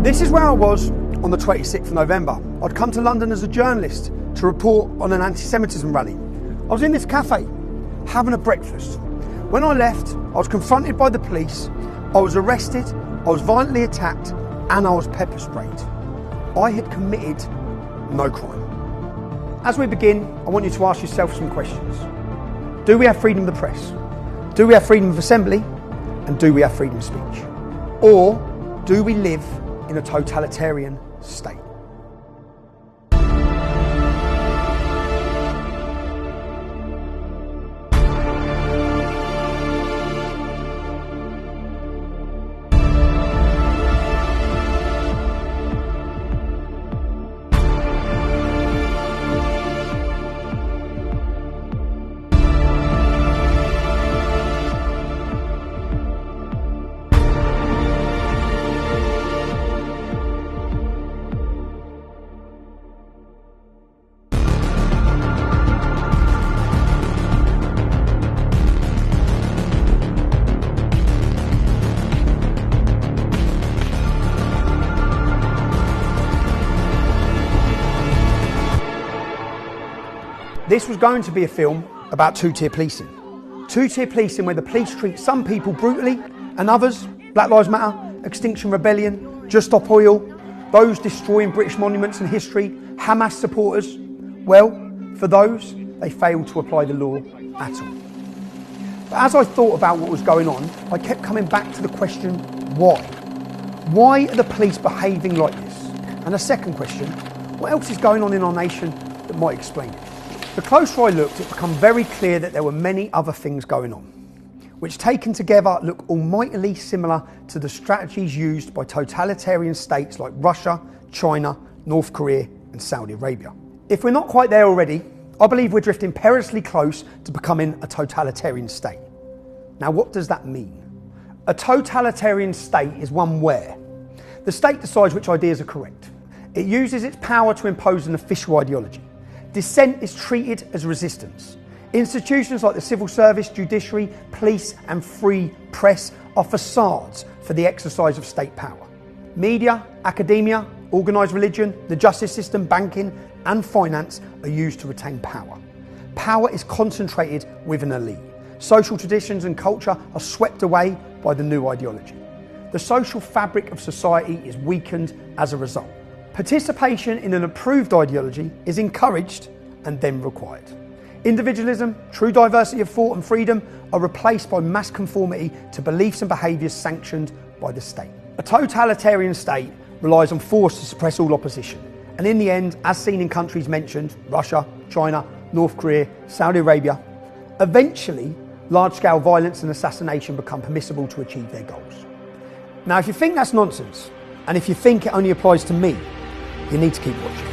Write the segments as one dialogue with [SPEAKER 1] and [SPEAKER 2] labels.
[SPEAKER 1] This is where I was on the 26th of November. I'd come to London as a journalist to report on an anti-Semitism rally. I was in this cafe, having a breakfast. When I left, I was confronted by the police, I was arrested, I was violently attacked, and I was pepper sprayed. I had committed no crime. As we begin, I want you to ask yourself some questions. Do we have freedom of the press? Do we have freedom of assembly? And do we have freedom of speech? Or do we live in a totalitarian state? This was going to be a film about two-tier policing. Two-tier policing where the police treat some people brutally and others, Black Lives Matter, Extinction Rebellion, Just Stop Oil, those destroying British monuments and history, Hamas supporters, well, for those, they failed to apply the law at all. But as I thought about what was going on, I kept coming back to the question, why? Why are the police behaving like this? And a second question, what else is going on in our nation that might explain it? The closer I looked, it became very clear that there were many other things going on, which taken together look almightily similar to the strategies used by totalitarian states like Russia, China, North Korea and Saudi Arabia. If we're not quite there already, I believe we're drifting perilously close to becoming a totalitarian state. Now what does that mean? A totalitarian state is one where the state decides which ideas are correct. It uses its power to impose an official ideology. Dissent is treated as resistance. Institutions like the civil service, judiciary, police and free press are facades for the exercise of state power. Media, academia, organised religion, the justice system, banking and finance are used to retain power. Power is concentrated with an elite. Social traditions and culture are swept away by the new ideology. The social fabric of society is weakened as a result. Participation in an approved ideology is encouraged and then required. Individualism, true diversity of thought and freedom are replaced by mass conformity to beliefs and behaviours sanctioned by the state. A totalitarian state relies on force to suppress all opposition. And in the end, as seen in countries mentioned, Russia, China, North Korea, Saudi Arabia, eventually large-scale violence and assassination become permissible to achieve their goals. Now, if you think that's nonsense, and if you think it only applies to me, you need to keep watching.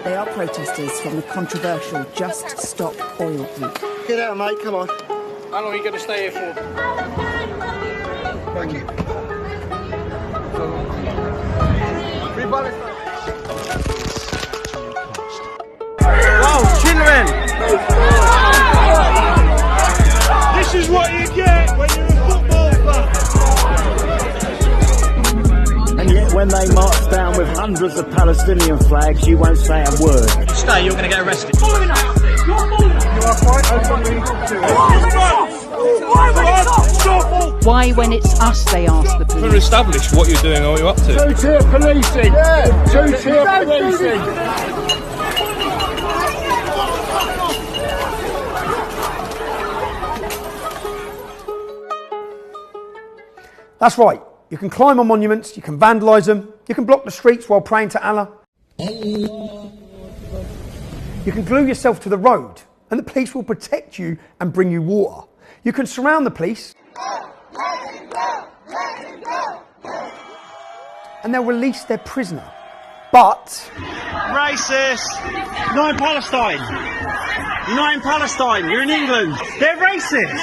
[SPEAKER 2] They are protesters from the controversial Just Stop Oil group.
[SPEAKER 3] Get out, mate, come on.
[SPEAKER 4] How long are you going to stay here for?
[SPEAKER 3] Thank you.
[SPEAKER 4] Whoa, children!
[SPEAKER 5] This is what you get when you're a football fan.
[SPEAKER 6] And yet when they march down with hundreds of Palestinian flags, you won't say a word.
[SPEAKER 4] If you stay, you're going to get arrested.
[SPEAKER 5] Following us! You're following us! You are quite openly
[SPEAKER 2] Why, when it's us, they ask the police?
[SPEAKER 7] To establish what you're doing or what you're up to.
[SPEAKER 5] Two-tier policing! Yeah! Two-tier policing!
[SPEAKER 1] That's right, you can climb on monuments, you can vandalise them, you can block the streets while praying to Allah. You can glue yourself to the road and the police will protect you and bring you water. You can surround the police and they'll release their prisoner. But...
[SPEAKER 5] Racist! Not in Palestine!
[SPEAKER 6] You're not in Palestine. You're in England. They're racist.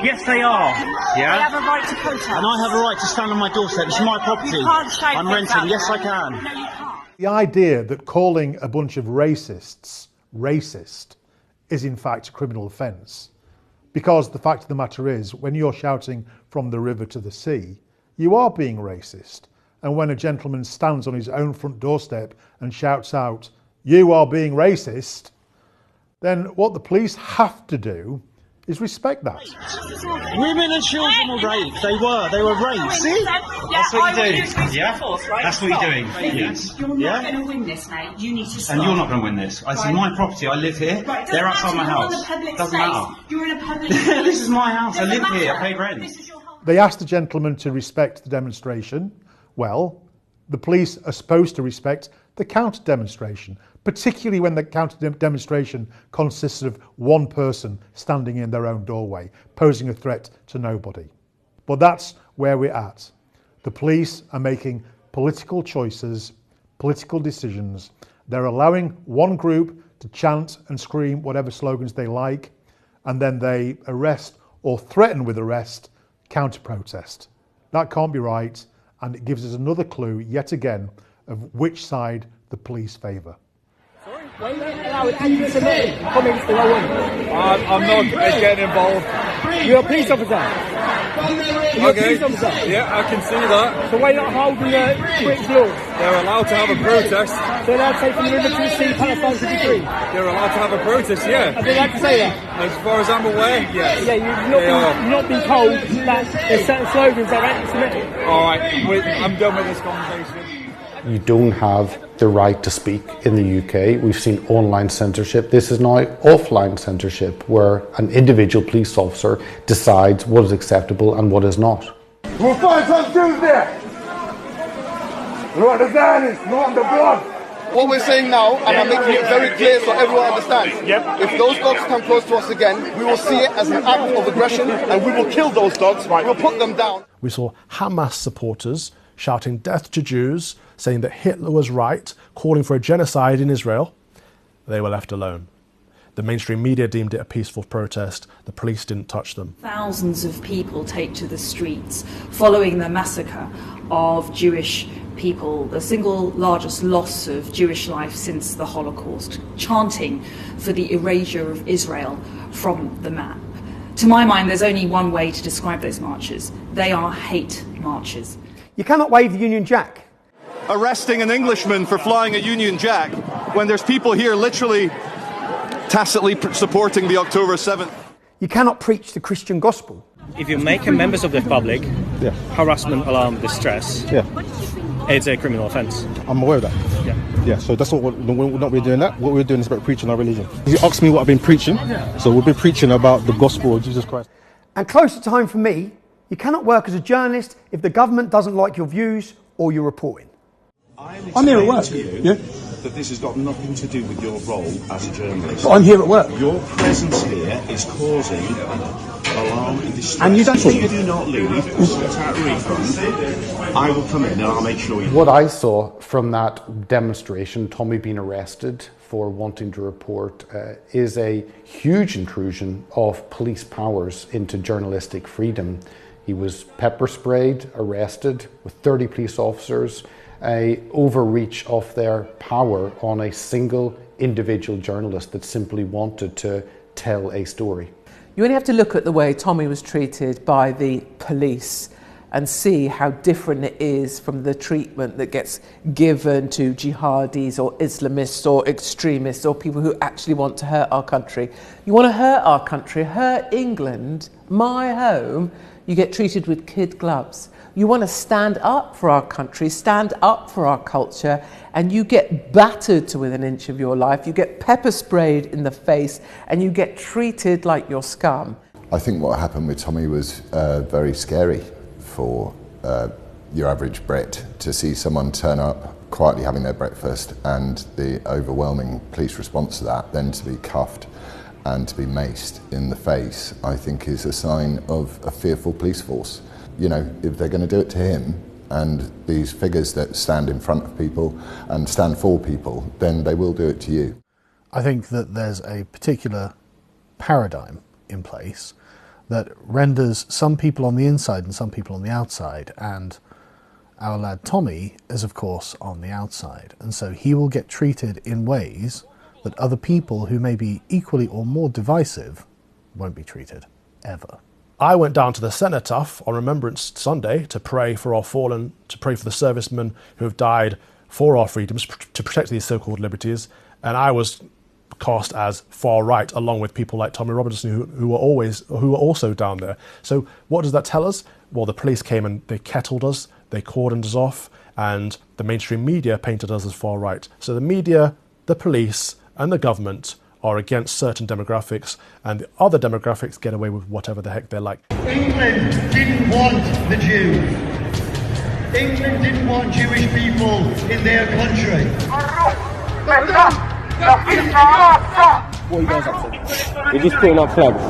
[SPEAKER 6] Yes, they are. Yeah.
[SPEAKER 3] They have a right to protest.
[SPEAKER 6] And I have a right to stand on my doorstep. It's my property.
[SPEAKER 3] You can't shout
[SPEAKER 6] I'm
[SPEAKER 3] things
[SPEAKER 6] renting.
[SPEAKER 3] out.
[SPEAKER 6] Yes, I can.
[SPEAKER 3] No, you can't.
[SPEAKER 8] The idea that calling a bunch of racists racist is in fact a criminal offence. Because the fact of the matter is, when you're shouting from the river to the sea, you are being racist. And when a gentleman stands on his own front doorstep and shouts out, "You are being racist," then what the police have to do is respect that.
[SPEAKER 6] Women and children were raped. They were raped. See?
[SPEAKER 3] That's what you're doing.
[SPEAKER 9] Yeah?
[SPEAKER 3] Force, right?
[SPEAKER 9] That's what you're doing.
[SPEAKER 3] Yes. You're not going to win this, mate. You need to stop.
[SPEAKER 9] And you're not going to win this. It's my property. I live here.
[SPEAKER 3] Right,
[SPEAKER 9] they're outside my house. Doesn't matter.
[SPEAKER 3] You're in a public space.
[SPEAKER 9] This is my house. I live here. I pay rent.
[SPEAKER 3] This is your home.
[SPEAKER 8] They asked the gentleman to respect the demonstration. Well, the police are supposed to respect the counter demonstration, particularly when the counter demonstration consists of one person standing in their own doorway, posing a threat to nobody. But that's where we're at. The police are making political choices, political decisions. They're allowing one group to chant and scream whatever slogans they like, and then they arrest or threaten with arrest counter-protest. That can't be right, and it gives us another clue, yet again, of which side the police favour.
[SPEAKER 5] I'm not getting involved.
[SPEAKER 10] You're a police officer. You're a police officer.
[SPEAKER 5] Yeah, I can see that.
[SPEAKER 10] So why not holding British laws?
[SPEAKER 5] They're allowed to have a protest.
[SPEAKER 10] They're allowed to take from the river to the sea, Palestine to be free.
[SPEAKER 5] They're allowed to have a protest, yeah.
[SPEAKER 10] Are they allowed to say that?
[SPEAKER 5] As far as I'm aware, yes.
[SPEAKER 10] Yeah, you've not been told that there's certain slogans that are anti-Semitic.
[SPEAKER 5] Alright, I'm done with this conversation.
[SPEAKER 11] You don't have the right to speak in the UK. We've seen online censorship. This is now offline censorship, where an individual police officer decides what is acceptable and what is not.
[SPEAKER 5] We'll find some Jews there. You want the Zionists, you want the blood.
[SPEAKER 12] What we're saying now, and I'm making it very clear so everyone understands, if those dogs come close to us again, we will see it as an act of aggression and we will kill those dogs, we'll put them down.
[SPEAKER 13] We saw Hamas supporters shouting death to Jews, saying that Hitler was right, calling for a genocide in Israel. They were left alone. The mainstream media deemed it a peaceful protest. The police didn't touch them.
[SPEAKER 2] Thousands of people take to the streets following the massacre of Jewish people, the single largest loss of Jewish life since the Holocaust, chanting for the erasure of Israel from the map. To my mind, there's only one way to describe those marches. They are hate marches.
[SPEAKER 1] You cannot wave the Union Jack.
[SPEAKER 12] Arresting an Englishman for flying a Union Jack when there's people here literally tacitly supporting the October 7th.
[SPEAKER 1] You cannot preach the Christian gospel.
[SPEAKER 4] If you make members of the public harassment, alarm, distress, it's a criminal offence.
[SPEAKER 14] I'm aware of that. Yeah, so that's what we're not really doing that. What we're doing is about preaching our religion. You asked me what I've been preaching, so we've been preaching about the gospel of Jesus Christ.
[SPEAKER 1] And closer to home for me, you cannot work as a journalist if the government doesn't like your views or your reporting.
[SPEAKER 14] I'm here at work. Yeah.
[SPEAKER 15] That this has got nothing to do with your role as a journalist.
[SPEAKER 14] But I'm here at work.
[SPEAKER 15] Your presence here is causing alarm and distress.
[SPEAKER 14] And you don't
[SPEAKER 15] if you do not leave and sort out a refund, I will come in and I'll make sure you...
[SPEAKER 11] What I saw from that demonstration, Tommy being arrested for wanting to report, is a huge intrusion of police powers into journalistic freedom. He was pepper sprayed, arrested with 30 police officers, a overreach of their power on a single individual journalist that simply wanted to tell a story.
[SPEAKER 16] You only have to look at the way Tommy was treated by the police and see how different it is from the treatment that gets given to jihadis or Islamists or extremists or people who actually want to hurt our country. You want to hurt our country, hurt England, my home, you get treated with kid gloves. You want to stand up for our country, stand up for our culture, and you get battered to within an inch of your life, you get pepper sprayed in the face, and you get treated like you're scum.
[SPEAKER 17] I think what happened with Tommy was very scary for your average Brit, to see someone turn up quietly having their breakfast and the overwhelming police response to that, then to be cuffed and to be maced in the face, I think is a sign of a fearful police force. You know, if they're going to do it to him and these figures that stand in front of people and stand for people, then they will do it to you.
[SPEAKER 13] I think that there's a particular paradigm in place that renders some people on the inside and some people on the outside, and our lad Tommy is of course on the outside, and so he will get treated in ways that other people who may be equally or more divisive won't be treated, ever. I went down to the Cenotaph on Remembrance Sunday to pray for our fallen, to pray for the servicemen who have died for our freedoms, to protect these so-called liberties, and I was cast as far right, along with people like Tommy Robinson, who were also down there. So what does that tell us? Well, the police came and they kettled us, they cordoned us off, and the mainstream media painted us as far right. So the media, the police, and the government are against certain demographics, and the other demographics get away with whatever the heck they're like.
[SPEAKER 18] England didn't want the Jews. England didn't want Jewish people in their country.
[SPEAKER 10] What are you guys up to? We're just putting up flags.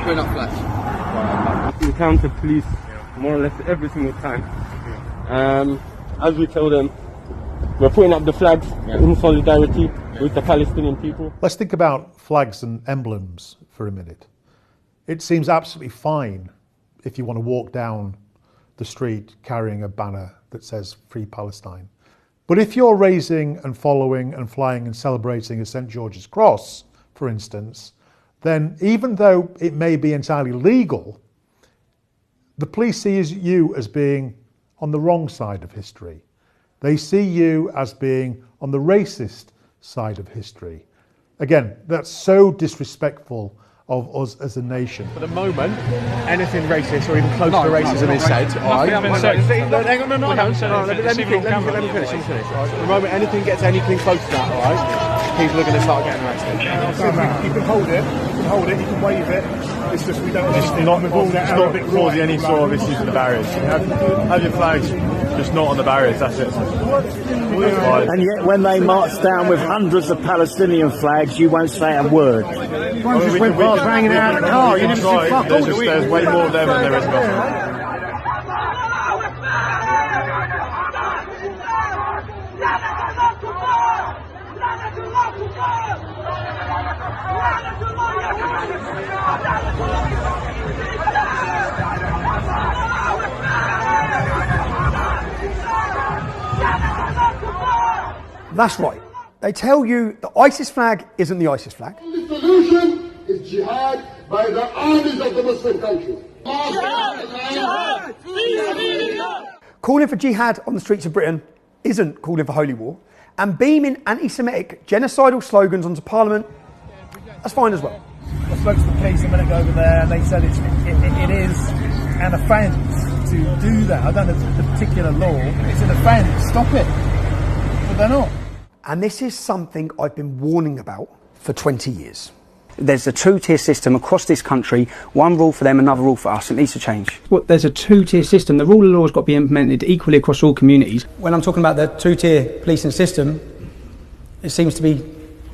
[SPEAKER 19] Putting up flags.
[SPEAKER 10] We encounter police more or less every single time. As we tell them, we're putting up the flags in solidarity with the Palestinian people.
[SPEAKER 8] Let's think about flags and emblems for a minute. It seems absolutely fine if you want to walk down the street carrying a banner that says Free Palestine. But if you're raising and following and flying and celebrating a St. George's Cross, for instance, then even though it may be entirely legal, the police see you as being on the wrong side of history. They see you as being on the racist side of history. Again, that's so disrespectful of us as a nation.
[SPEAKER 20] For the moment, anything racist or even close to racism is said. Hang on, let me finish. The moment anything gets anything close to that, alright, people are going to start getting arrested. You can hold it, you can wave it. It's just we don't stop causing any sort of issues with the barriers. Have your flags, just not on the barriers, that's it.
[SPEAKER 6] And yet when they march down with hundreds of Palestinian flags, you won't say a word.
[SPEAKER 20] One just went past banging out of the car, you didn't see fuck all, there's way more of them than there is of us.
[SPEAKER 1] That's right. They tell you the ISIS flag isn't the ISIS flag.
[SPEAKER 5] The solution is jihad by the armies of the Muslim countries.
[SPEAKER 1] Calling for jihad on the streets of Britain isn't calling for holy war. And beaming anti-Semitic genocidal slogans onto Parliament, that's fine as well.
[SPEAKER 21] I spoke to the police a minute ago over there and they said it is an offence to do that. I don't know the particular law. It's an offence. Stop it. But they're not.
[SPEAKER 1] And this is something I've been warning about for 20 years.
[SPEAKER 22] There's a two-tier system across this country, one rule for them, another rule for us. It needs to change.
[SPEAKER 23] Well, there's a two-tier system. The rule of law has got to be implemented equally across all communities.
[SPEAKER 24] When I'm talking about the two-tier policing system, it seems to be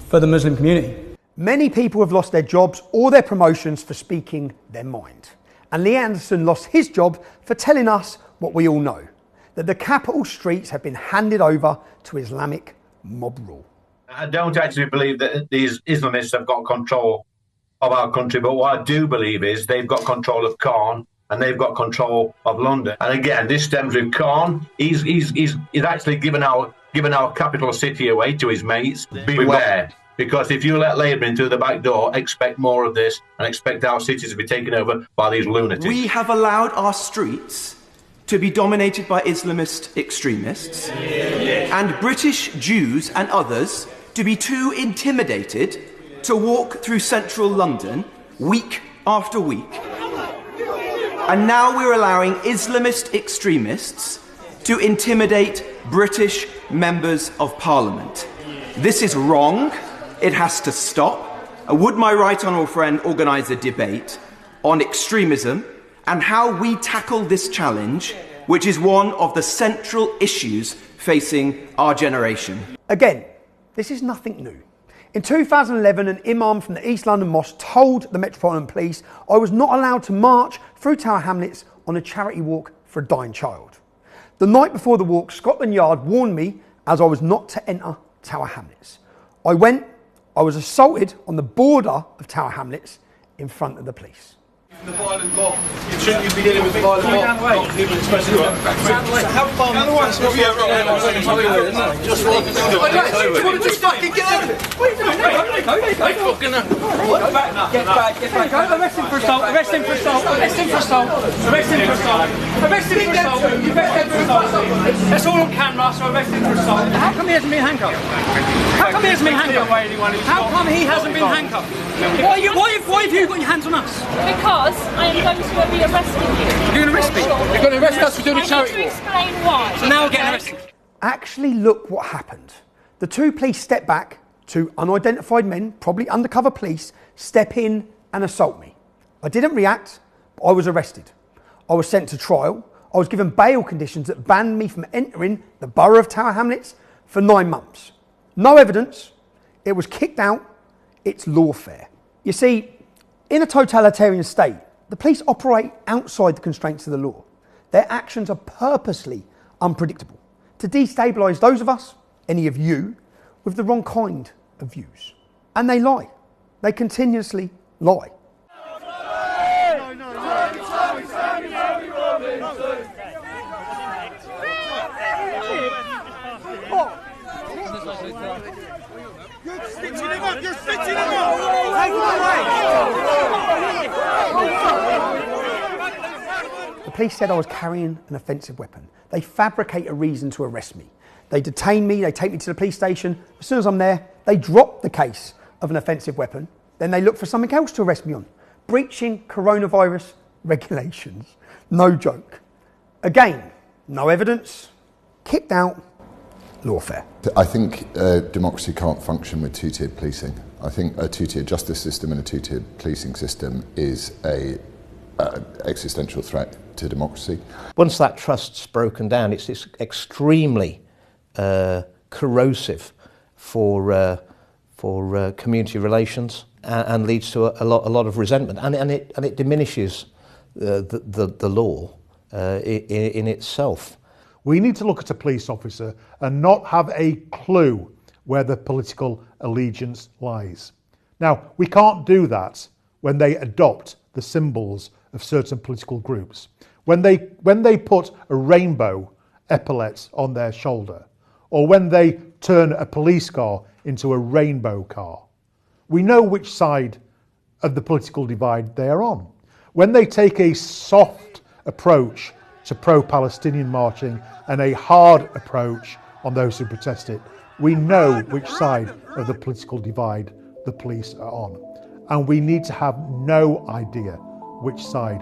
[SPEAKER 24] for the Muslim community.
[SPEAKER 1] Many people have lost their jobs or their promotions for speaking their mind. And Lee Anderson lost his job for telling us what we all know, that the capital streets have been handed over to Islamic mob rule.
[SPEAKER 25] I don't actually believe that these Islamists have got control of our country, but what I do believe is they've got control of Khan and they've got control of London. And again, this stems with Khan. He's actually given our capital city away to his mates. Beware, because if you let Labour in through the back door, expect more of this and expect our cities to be taken over by these lunatics.
[SPEAKER 26] We have allowed our streets to be dominated by Islamist extremists and British Jews and others to be too intimidated to walk through central London week after week. And now we're allowing Islamist extremists to intimidate British members of Parliament. This is wrong. It has to stop. Would my right honourable friend organise a debate on extremism and how we tackle this challenge, which is one of the central issues facing our generation?
[SPEAKER 1] Again, this is nothing new. In 2011, an imam from the East London Mosque told the Metropolitan Police I was not allowed to march through Tower Hamlets on a charity walk for a dying child. The night before the walk, Scotland Yard warned me as I was not to enter Tower Hamlets. I went, I was assaulted on the border of Tower Hamlets in front of the police.
[SPEAKER 2] The violent mob. Shouldn't you be dealing with the violent mob? Not people expressing right. So how far? Yeah, right. Just walk. Just fucking get out of it. What are you doing? Get back.
[SPEAKER 24] Arrest him for assault. Arrest him for assault. Arrest him for assault. Arrest him for assault. Arrest him for assault. Arrest him for assault. That's all on camera, so arrest him for assault. How come he hasn't been handcuffed? How come he hasn't been handcuffed? How come he hasn't been handcuffed? Why have you got your hands on us?
[SPEAKER 3] Because I am going to be arresting you.
[SPEAKER 24] You're going to arrest me? You're going to arrest us for doing a charity
[SPEAKER 3] walk? I need to explain why.
[SPEAKER 24] So now we're getting arrested.
[SPEAKER 1] Actually, look what happened. The two police step back, two unidentified men, probably undercover police, step in and assault me. I didn't react, but I was arrested. I was sent to trial. I was given bail conditions that banned me from entering the borough of Tower Hamlets for 9 months. No evidence. It was kicked out. It's lawfare. You see, in a totalitarian state, the police operate outside the constraints of the law. Their actions are purposely unpredictable to destabilise those of us, any of you, with the wrong kind of views. And they lie. They continuously lie.
[SPEAKER 2] You're stitching him up! You're stitching him up! Take him away!
[SPEAKER 1] The police said I was carrying an offensive weapon. They fabricate a reason to arrest me. They detain me, they take me to the police station. As soon as I'm there, they drop the case of an offensive weapon. Then they look for something else to arrest me on. Breaching coronavirus regulations. No joke. Again, no evidence. Kicked out. Lawfare.
[SPEAKER 17] I think democracy can't function with two-tiered policing. I think a two-tiered justice system and a two-tiered policing system is a existential threat to democracy.
[SPEAKER 4] Once that trust's broken down, it's extremely corrosive for community relations and leads to a lot of resentment, and it diminishes the law in itself.
[SPEAKER 8] We need to look at a police officer and not have a clue where the political allegiance lies. Now, we can't do that when they adopt the symbols of certain political groups. When they put a rainbow epaulet on their shoulder, or when they turn a police car into a rainbow car. We know which side of the political divide they are on. When they take a soft approach to pro-Palestinian marching and a hard approach on those who protest it, we know which side of the political divide the police are on. And we need to have no idea which side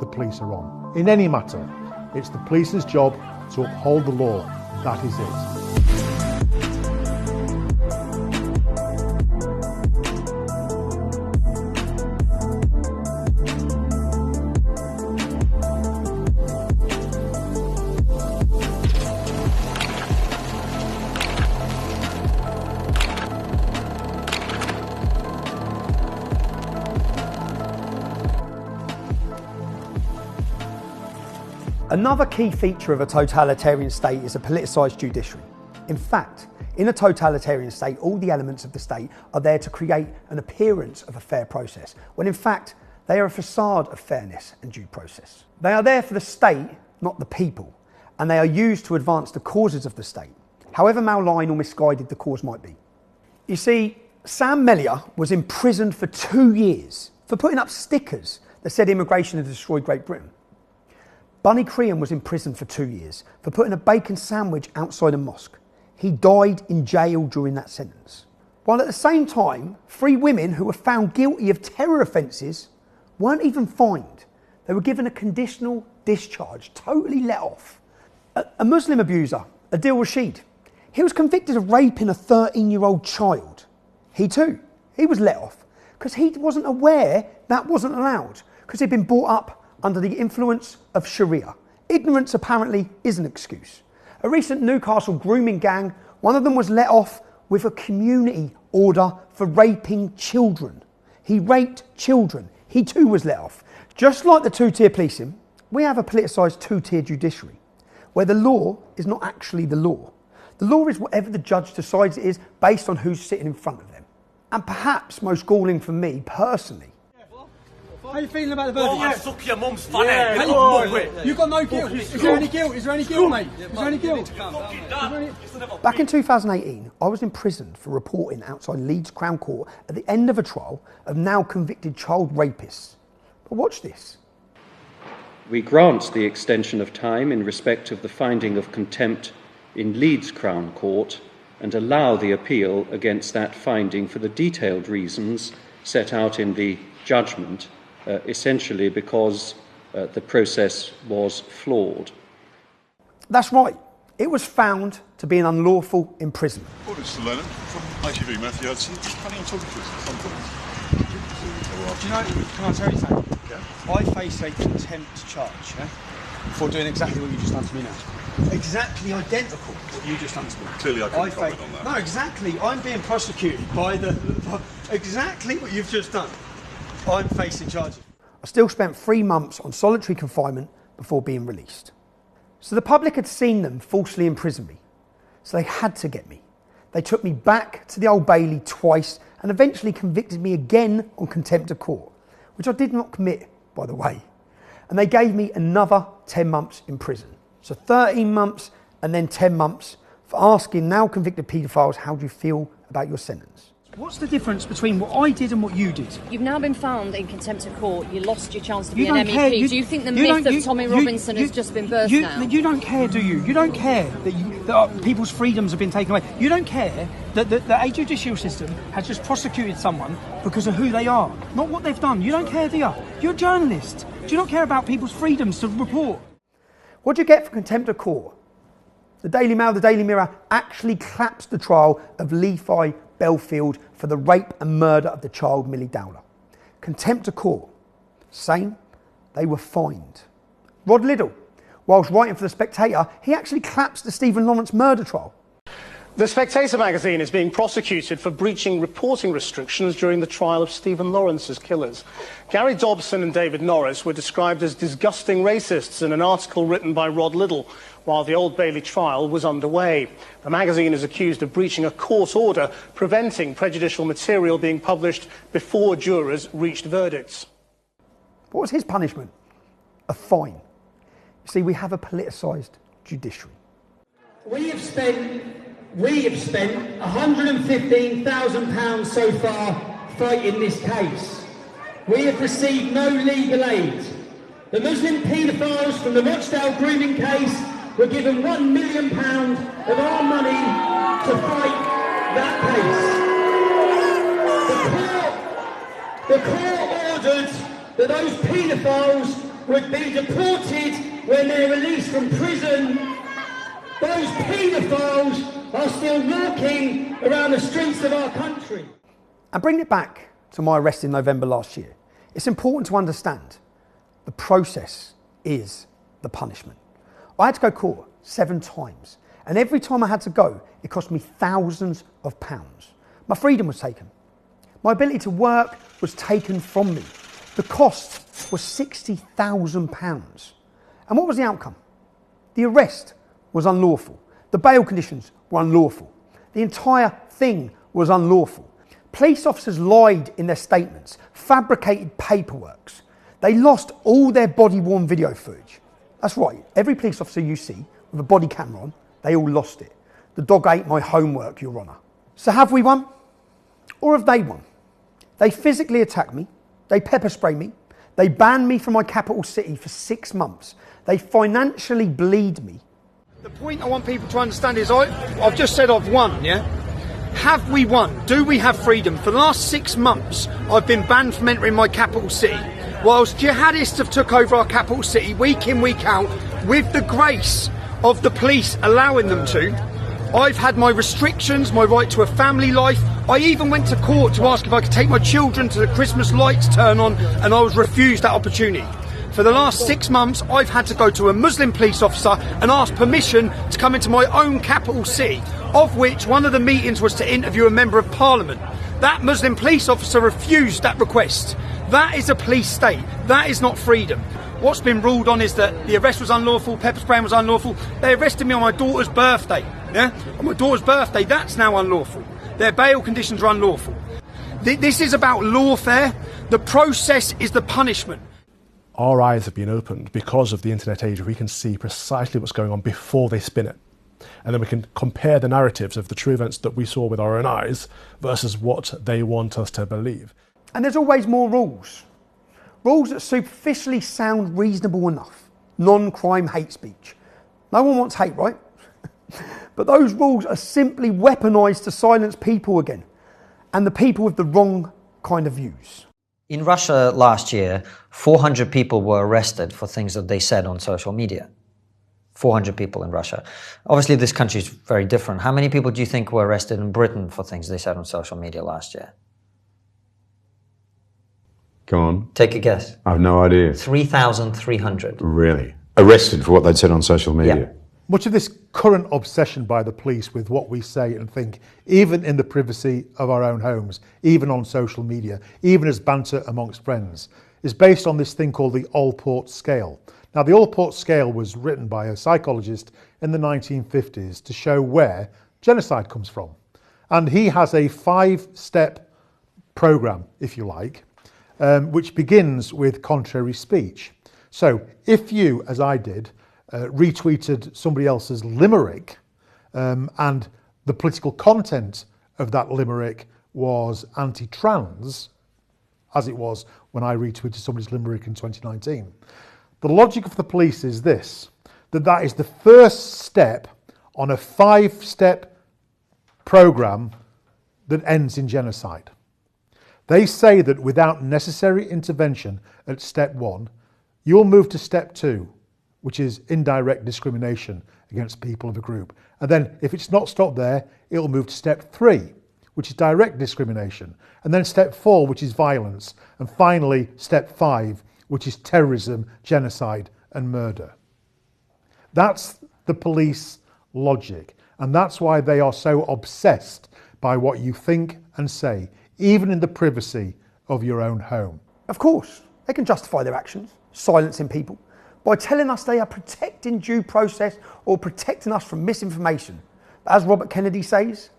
[SPEAKER 8] the police are on. In any matter, it's the police's job to uphold the law. That is it.
[SPEAKER 1] Another key feature of a totalitarian state is a politicised judiciary. In fact, in a totalitarian state, all the elements of the state are there to create an appearance of a fair process, when in fact, they are a facade of fairness and due process. They are there for the state, not the people, and they are used to advance the causes of the state, however malign or misguided the cause might be. You see, Sam Mellier was imprisoned for 2 years for putting up stickers that said immigration had destroyed Great Britain. Bunny Crean was imprisoned for 2 years for putting a bacon sandwich outside a mosque. He died in jail during that sentence. While at the same time, 3 women who were found guilty of terror offences weren't even fined. They were given a conditional discharge, totally let off. A Muslim abuser, Adil Rashid, he was convicted of raping a 13-year-old child. He was let off because he wasn't aware that wasn't allowed, because he'd been brought up under the influence of Sharia. Ignorance apparently is an excuse. A recent Newcastle grooming gang, one of them was let off with a community order for raping children. He raped children. He too was let off. Just like the two-tier policing, we have a politicised two-tier judiciary, where the law is not actually the law. The law is whatever the judge decides it is based on who's sitting in front of them. And perhaps most galling for me personally,
[SPEAKER 24] how are you feeling about the verdict?
[SPEAKER 2] Oh, suck your mum's funny.
[SPEAKER 24] You've got no guilt. Is there any guilt? Is there any guilt, mate? Is there any guilt?
[SPEAKER 1] back in 2018, I was imprisoned for reporting outside Leeds Crown Court at the end of a trial of now convicted child rapists. But watch this.
[SPEAKER 7] We grant the extension of time in respect of the finding of contempt in Leeds Crown Court and allow the appeal against that finding for the detailed reasons set out in the judgment, essentially because the process was flawed.
[SPEAKER 1] That's right. It was found to be an unlawful imprisonment.
[SPEAKER 9] Well, it's Lennon from ITV, Matthew Hudson. Just planning on talking to us at some point.
[SPEAKER 21] Do you know, can I tell you something? Yeah. I face a contempt charge, yeah, for doing exactly what you just done to me now. Exactly identical to what you just done to me.
[SPEAKER 9] Clearly I couldn't comment on that.
[SPEAKER 21] No, exactly. I'm being prosecuted by exactly what you've just done. I'm facing charges.
[SPEAKER 1] I still spent 3 months on solitary confinement before being released. So the public had seen them falsely imprison me. So they had to get me. They took me back to the Old Bailey twice and eventually convicted me again on contempt of court, which I did not commit, by the way. And they gave me another 10 months in prison. So 13 months and then 10 months for asking now convicted paedophiles, how do you feel about your sentence?
[SPEAKER 21] What's the difference between what I did and what you did?
[SPEAKER 3] You've now been found in contempt of court. You lost your chance to be
[SPEAKER 21] You
[SPEAKER 3] an
[SPEAKER 21] don't care.
[SPEAKER 3] MEP. Do you think the myth of Tommy Robinson has just been burst now?
[SPEAKER 21] You don't care, do you? You don't care that people's freedoms have been taken away. You don't care that a judicial system has just prosecuted someone because of who they are, not what they've done. You don't care, do you? You're a journalist. Do you not care about people's freedoms to report?
[SPEAKER 1] What do you get for contempt of court? The Daily Mail, the Daily Mirror actually collapsed the trial of Levi Belfield for the rape and murder of the child Millie Dowler. Contempt of court. Same, they were fined. Rod Liddell, whilst writing for The Spectator, he actually collapsed the Stephen Lawrence murder trial.
[SPEAKER 11] The Spectator magazine is being prosecuted for breaching reporting restrictions during the trial of Stephen Lawrence's killers. Gary Dobson and David Norris were described as disgusting racists in an article written by Rod Liddell while the Old Bailey trial was underway. The magazine is accused of breaching a court order preventing prejudicial material being published before jurors reached verdicts.
[SPEAKER 1] What was his punishment? A fine. You see, we have a politicised judiciary.
[SPEAKER 18] We have spent £115,000 so far fighting this case. We have received no legal aid. The Muslim paedophiles from the Rochdale grooming case were given £1 million of our money to fight that case. The court ordered that those paedophiles would be deported when they're released from prison. Those paedophiles are still walking around the streets of our country.
[SPEAKER 1] And bringing it back to my arrest in November last year, it's important to understand the process is the punishment. I had to go to court 7 times, and every time I had to go, it cost me thousands of pounds. My freedom was taken. My ability to work was taken from me. The cost was £60,000. And what was the outcome? The arrest was unlawful. The bail conditions were unlawful. The entire thing was unlawful. Police officers lied in their statements, fabricated paperwork. They lost all their body-worn video footage. That's right, every police officer you see with a body camera on, they all lost it. The dog ate my homework, Your Honour. So have we won? Or have they won? They physically attacked me. They pepper sprayed me. They banned me from my capital city for 6 months. They financially bleed me.
[SPEAKER 21] The point I want people to understand is I've just said I've won, yeah? Have we won? Do we have freedom? For the last 6 months, I've been banned from entering my capital city. Whilst jihadists have took over our capital city week in, week out, with the grace of the police allowing them to, I've had my restrictions, my right to a family life. I even went to court to ask if I could take my children to the Christmas lights turn on, and I was refused that opportunity. For the last 6 months, I've had to go to a Muslim police officer and ask permission to come into my own capital city, of which one of the meetings was to interview a member of parliament. That Muslim police officer refused that request. That is a police state. That is not freedom. What's been ruled on is that the arrest was unlawful, pepper spraying was unlawful. They arrested me on my daughter's birthday. Yeah? On my daughter's birthday, that's now unlawful. Their bail conditions are unlawful. This is about lawfare. The process is the punishment.
[SPEAKER 8] Our eyes have been opened because of the internet age. We can see precisely what's going on before they spin it. And then we can compare the narratives of the true events that we saw with our own eyes versus what they want us to believe.
[SPEAKER 1] And there's always more rules. Rules that superficially sound reasonable enough. Non-crime hate speech. No one wants hate, right? But those rules are simply weaponised to silence people again. And the people with the wrong kind of views.
[SPEAKER 12] In Russia last year, 400 people were arrested for things that they said on social media. 400 people in Russia. Obviously, this country is very different. How many people do you think were arrested in Britain for things they said on social media last year?
[SPEAKER 13] Go on.
[SPEAKER 12] Take a guess.
[SPEAKER 13] I have no idea.
[SPEAKER 12] 3,300.
[SPEAKER 13] Really? Arrested for what they'd said on social media?
[SPEAKER 12] Yeah.
[SPEAKER 8] Much of this current obsession by the police with what we say and think, even in the privacy of our own homes, even on social media, even as banter amongst friends, is based on this thing called the Allport scale. Now, the Allport scale was written by a psychologist in the 1950s to show where genocide comes from. And he has a 5-step program, if you like, which begins with contrary speech. So if you, as I did, retweeted somebody else's limerick, and the political content of that limerick was anti-trans, as it was when I retweeted somebody's limerick in 2019. The logic of the police is this, that is the first step on a 5-step program that ends in genocide. They say that without necessary intervention at step 1, you'll move to step 2, which is indirect discrimination against people of a group. And then if it's not stopped there, it'll move to step 3, which is direct discrimination. And then step 4, which is violence. And finally, step 5, which is terrorism, genocide, and murder. That's the police logic. And that's why they are so obsessed by what you think and say, even in the privacy of your own home.
[SPEAKER 1] Of course, they can justify their actions, silencing people, by telling us they are protecting due process or protecting us from misinformation. But as Robert Kennedy says,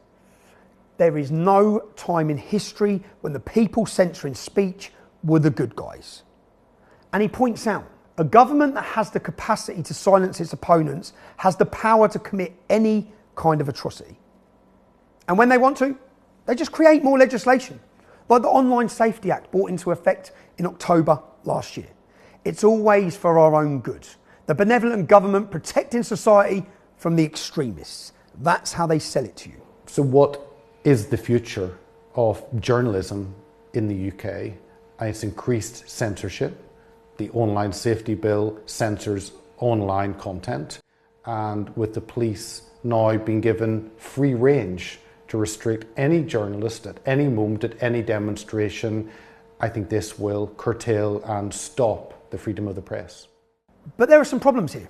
[SPEAKER 1] there is no time in history when the people censoring speech were the good guys. And he points out, a government that has the capacity to silence its opponents has the power to commit any kind of atrocity. And when they want to, they just create more legislation, like the Online Safety Act brought into effect in October last year. It's always for our own good. The benevolent government protecting society from the extremists. That's how they sell it to you.
[SPEAKER 14] So what is the future of journalism in the UK? And it's increased censorship. The Online Safety Bill censors online content. And with the police now being given free range to restrict any journalist at any moment, at any demonstration, I think this will curtail and stop the freedom of the press.
[SPEAKER 1] But there are some problems here.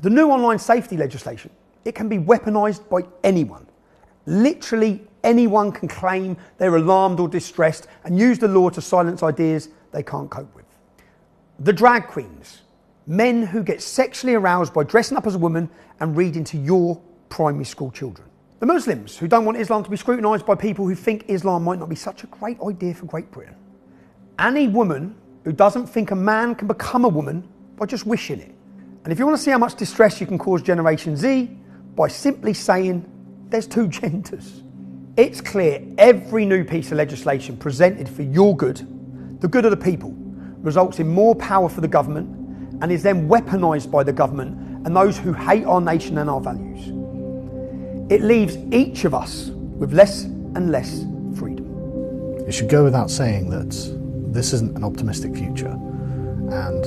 [SPEAKER 1] The new online safety legislation, it can be weaponised by anyone. Literally anyone can claim they're alarmed or distressed and use the law to silence ideas they can't cope with. The drag queens, men who get sexually aroused by dressing up as a woman and reading to your primary school children. The Muslims who don't want Islam to be scrutinised by people who think Islam might not be such a great idea for Great Britain. Any woman who doesn't think a man can become a woman by just wishing it. And if you want to see how much distress you can cause Generation Z, by simply saying there's 2 genders. It's clear every new piece of legislation presented for your good, the good of the people, results in more power for the government and is then weaponised by the government and those who hate our nation and our values. It leaves each of us with less and less freedom.
[SPEAKER 15] It should go without saying that this isn't an optimistic future, and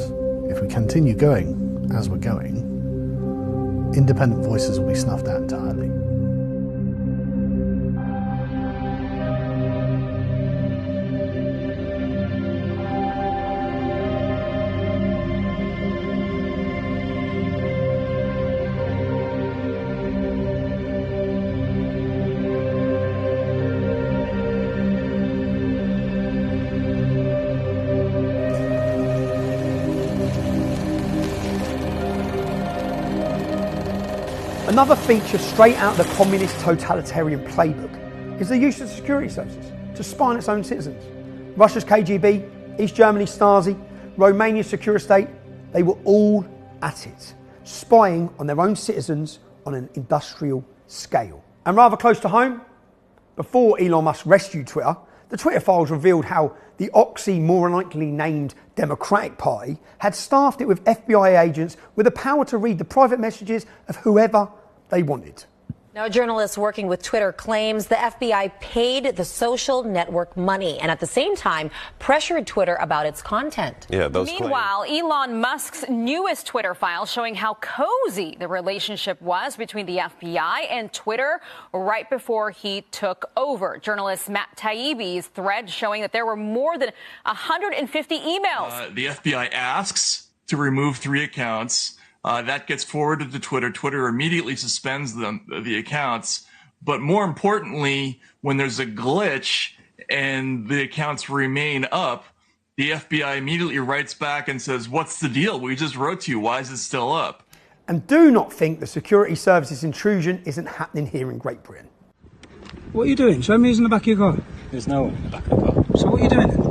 [SPEAKER 15] if we continue going as we're going, independent voices will be snuffed out entirely.
[SPEAKER 1] Another feature straight out of the communist totalitarian playbook is the use of security services. to spy on its own citizens. Russia's KGB, East Germany's Stasi, Romania's secure state, they were all at it, spying on their own citizens on an industrial scale. And rather close to home, before Elon Musk rescued Twitter, the Twitter files revealed how the oxymoronically named Democratic Party had staffed it with FBI agents with the power to read the private messages of whoever they wanted.
[SPEAKER 5] Now, a journalist working with Twitter claims the FBI paid the social network money and at the same time pressured Twitter about its content.
[SPEAKER 6] Meanwhile, Elon Musk's newest Twitter file showing how cozy the relationship was between the FBI and Twitter right before he took over. Journalist Matt Taibbi's thread showing that there were more than 150 emails.
[SPEAKER 10] The FBI asks to remove 3 accounts. That gets forwarded to Twitter. Twitter immediately suspends the accounts. But more importantly, when there's a glitch and the accounts remain up, the FBI immediately writes back and says, "What's the deal? We just wrote to you. Why is it still up?"
[SPEAKER 1] And do not think the security services intrusion isn't happening here in Great Britain.
[SPEAKER 23] What are you doing? Show me who's in the back of your car.
[SPEAKER 16] There's no one in the back of the car.
[SPEAKER 23] So what are you doing then?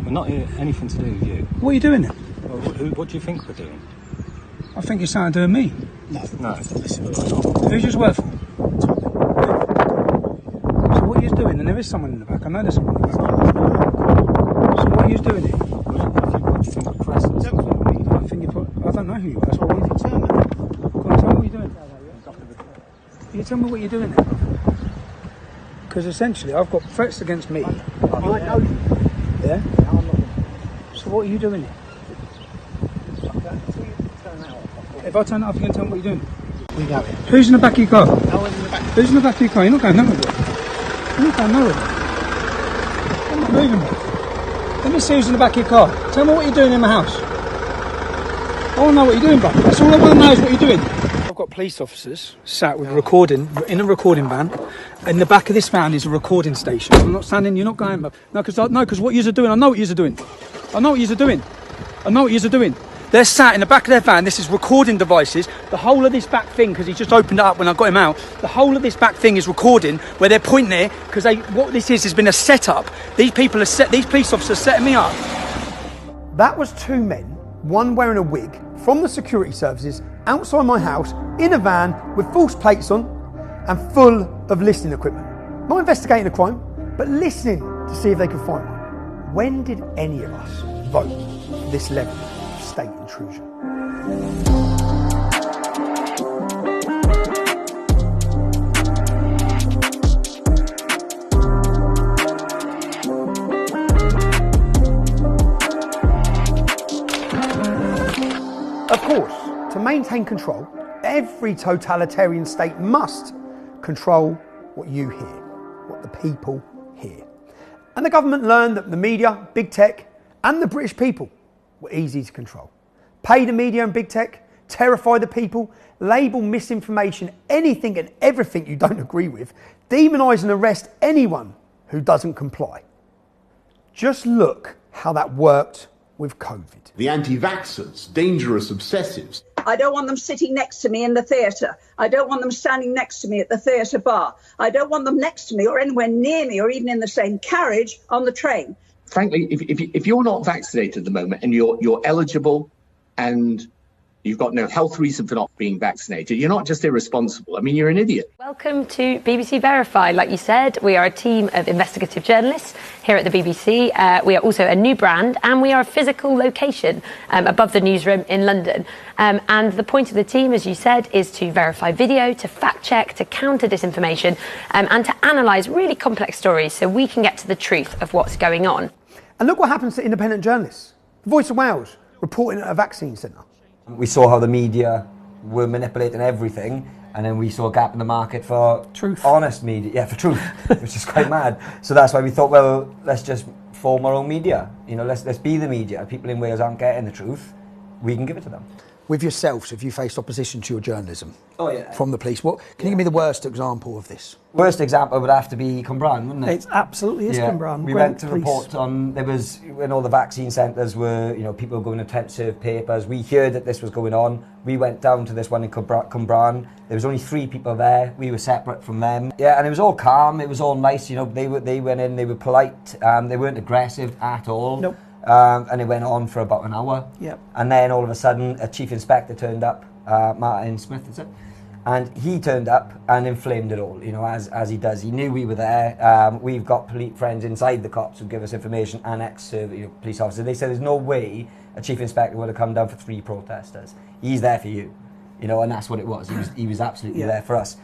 [SPEAKER 16] We're not here, anything to do with you.
[SPEAKER 23] What are you doing then?
[SPEAKER 16] Well, what do you think we're doing?
[SPEAKER 23] I think you're starting doing me.
[SPEAKER 16] No.
[SPEAKER 23] Who's yours work for? So what are you doing? And there is someone in the back. I know there's someone in the back. So what are you doing here?
[SPEAKER 16] What do you think the press is?
[SPEAKER 23] I don't know who you are. So what are you doing? Go on, tell me what you're doing. Can you tell me what you're doing here? Because essentially I've got threats against me. I know you. Yeah? So what are you doing here? If I turn it off, you can tell me what you're doing.
[SPEAKER 16] We go here.
[SPEAKER 23] Who's in the back of your car?
[SPEAKER 16] No one's in the back.
[SPEAKER 23] Who's in the back of your car? You're not going nowhere. You're not going nowhere. I'm not moving, bro. Let me see who's in the back of your car. Tell me what you're doing in my house. I want to know what you're doing, bro. That's all I want to know is what you're doing. I've got police officers sat with recording, in a recording van. In the back of this van is a recording station. I'm not standing, you're not going, bro. No, because what you're doing, I know what you're doing. I know what you're doing. I know what you're doing. They're sat in the back of their van. This is recording devices. The whole of this back thing, because he's just opened it up when I got him out, the whole of this back thing is recording where they're pointing there because what this is has been a setup. These police officers setting me up.
[SPEAKER 1] That was 2 men, one wearing a wig, from the security services outside my house in a van with false plates on and full of listening equipment. Not investigating a crime, but listening to see if they could find one. When did any of us vote for this level of state intrusion? Of course, to maintain control, every totalitarian state must control what you hear, what the people hear. And the government learned that the media, big tech, and the British people were easy to control. Pay the media and big tech, terrify the people, label misinformation anything and everything you don't agree with, demonise and arrest anyone who doesn't comply. Just look how that worked with COVID.
[SPEAKER 19] The anti-vaxxers, dangerous obsessives.
[SPEAKER 20] I don't want them sitting next to me in the theatre. I don't want them standing next to me at the theatre bar. I don't want them next to me or anywhere near me or even in the same carriage on the train.
[SPEAKER 27] Frankly, if you're not vaccinated at the moment and you're eligible and you've got no health reason for not being vaccinated, you're not just irresponsible. I mean, you're an idiot.
[SPEAKER 28] Welcome to BBC Verify. Like you said, we are a team of investigative journalists here at the BBC. We are also a new brand and we are a physical location above the newsroom in London. And the point of the team, as you said, is to verify video, to fact check, to counter disinformation and to analyse really complex stories so we can get to the truth of what's going on.
[SPEAKER 1] And look what happens to independent journalists. The Voice of Wales reporting at a vaccine centre.
[SPEAKER 29] We saw how the media were manipulating everything, and then we saw a gap in the market for truth, honest media. Yeah, for truth, which is quite mad. So that's why we thought, well, let's just form our own media. You know, let's be the media. People in Wales aren't getting the truth. We can give it to them.
[SPEAKER 1] with yourselves, have you faced opposition to your journalism?
[SPEAKER 29] Oh, yeah.
[SPEAKER 1] From the police? What can you give me the worst example of this?
[SPEAKER 29] Worst example would have to be Cwmbran, wouldn't it?
[SPEAKER 2] It absolutely is Cwmbran.
[SPEAKER 29] We went to report on, there was, when all the vaccine centres were, people were going to attempt to serve papers, we heard that this was going on. We went down to this one in Cwmbran. There was only 3 people there. We were separate from them. Yeah, and it was all calm. It was all nice. They went in, they were polite. They weren't aggressive at all.
[SPEAKER 2] Nope.
[SPEAKER 29] And it went on for about an hour.
[SPEAKER 2] Yep.
[SPEAKER 29] And then all of a sudden, a chief inspector turned up, Martin Smith, is it? And he turned up and inflamed it all, as he does. He knew we were there. We've got friends inside the cops who give us information, and ex-police officers. They said there's no way a chief inspector would have come down for 3 protesters. He's there for you, and that's what it was. He was absolutely there for us.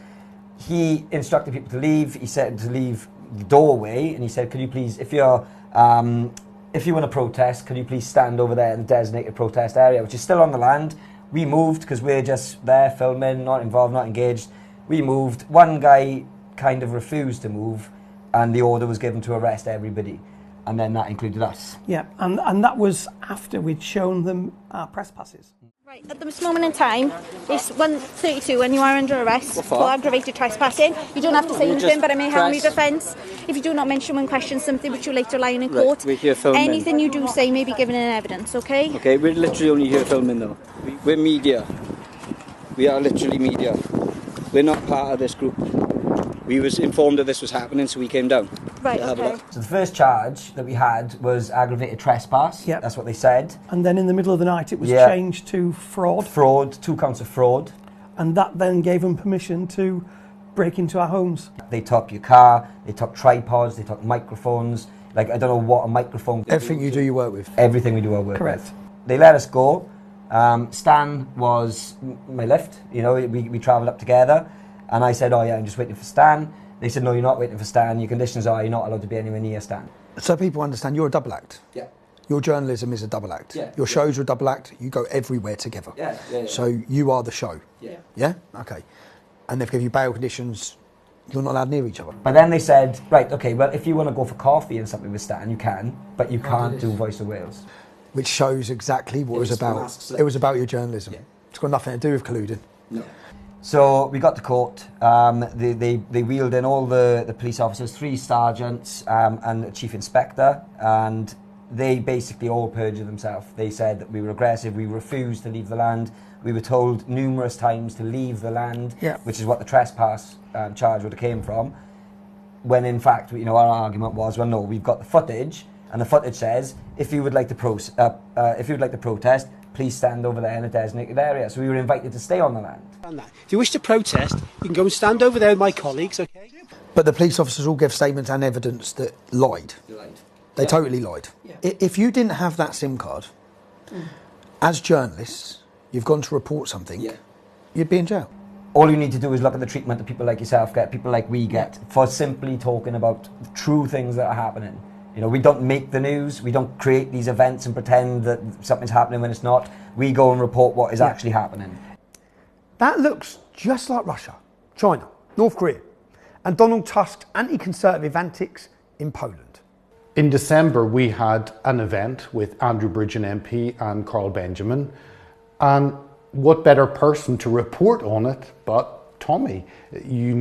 [SPEAKER 29] He instructed people to leave. He said to leave the doorway, and he said, "Could you please, if you want to protest, could you please stand over there in the designated protest area," which is still on the land. We moved because we're just there filming, not involved, not engaged. We moved. One guy kind of refused to move, and the order was given to arrest everybody, and then that included us.
[SPEAKER 2] Yeah, and that was after we'd shown them our press passes.
[SPEAKER 4] Right, at this moment in time, it's 1:32 when you are under arrest for aggravated trespassing. You don't have to say anything, but I may have me defence. If you do not mention when questioned something which you later lie in court,
[SPEAKER 7] we're here filming.
[SPEAKER 4] Anything you do say may be given in evidence, okay?
[SPEAKER 7] Okay, we're literally only here filming though. We're media. We are literally media. We're not part of this group. We was informed that this was happening, so we came down.
[SPEAKER 4] Right, okay.
[SPEAKER 29] So the first charge that we had was aggravated trespass.
[SPEAKER 2] Yep.
[SPEAKER 29] That's what they said.
[SPEAKER 2] And then in the middle of the night it was changed to fraud.
[SPEAKER 29] Fraud, 2 counts of fraud.
[SPEAKER 2] And that then gave them permission to break into our homes.
[SPEAKER 29] They took your car, they took tripods, they took microphones. I don't know what a microphone...
[SPEAKER 1] Everything you do, you work with?
[SPEAKER 29] Everything we do, I work
[SPEAKER 2] Correct.
[SPEAKER 29] with. They let us go. Stan was my lift. We travelled up together. And I said, "Oh yeah, I'm just waiting for Stan." They said, "No, you're not waiting for Stan. Your conditions are you're not allowed to be anywhere near Stan."
[SPEAKER 1] So people understand you're a double act.
[SPEAKER 29] Yeah.
[SPEAKER 1] Your journalism is a double act.
[SPEAKER 29] Yeah.
[SPEAKER 1] Your shows are a double act. You go everywhere together.
[SPEAKER 29] Yeah.
[SPEAKER 1] So you are the show.
[SPEAKER 29] Yeah.
[SPEAKER 1] Yeah? Okay. And they've given you bail conditions. You're not allowed near each other.
[SPEAKER 29] But then they said, right, okay, well, if you want to go for coffee and something with Stan, you can, but you can't do Voice of Wales.
[SPEAKER 1] Which shows exactly what it was about. It was about your journalism. Yeah. It's got nothing to do with colluding.
[SPEAKER 29] No. So we got to court. They wheeled in all the police officers, 3 sergeants and a chief inspector, and they basically all perjured themselves. They said that we were aggressive, we refused to leave the land. We were told numerous times to leave the land, which is what the trespass charge would have came from. When in fact, our argument was, well, no, we've got the footage, and the footage says if you would like to protest, please stand over there in a designated area. So we were invited to stay on the land.
[SPEAKER 9] If you wish to protest, you can go and stand over there with my colleagues, okay?
[SPEAKER 1] But the police officers all gave statements and evidence that lied. They totally lied.
[SPEAKER 9] Yeah.
[SPEAKER 1] If you didn't have that SIM card, as journalists, you've gone to report something, you'd be in jail.
[SPEAKER 29] All you need to do is look at the treatment that people like yourself get, people like we get, for simply talking about true things that are happening. We don't make the news, we don't create these events and pretend that something's happening when it's not. We go and report what is actually happening.
[SPEAKER 1] That looks just like Russia, China, North Korea, and Donald Tusk's anti-conservative antics in Poland.
[SPEAKER 14] In December, we had an event with Andrew Bridgen MP and Carl Benjamin, and what better person to report on it but Tommy? You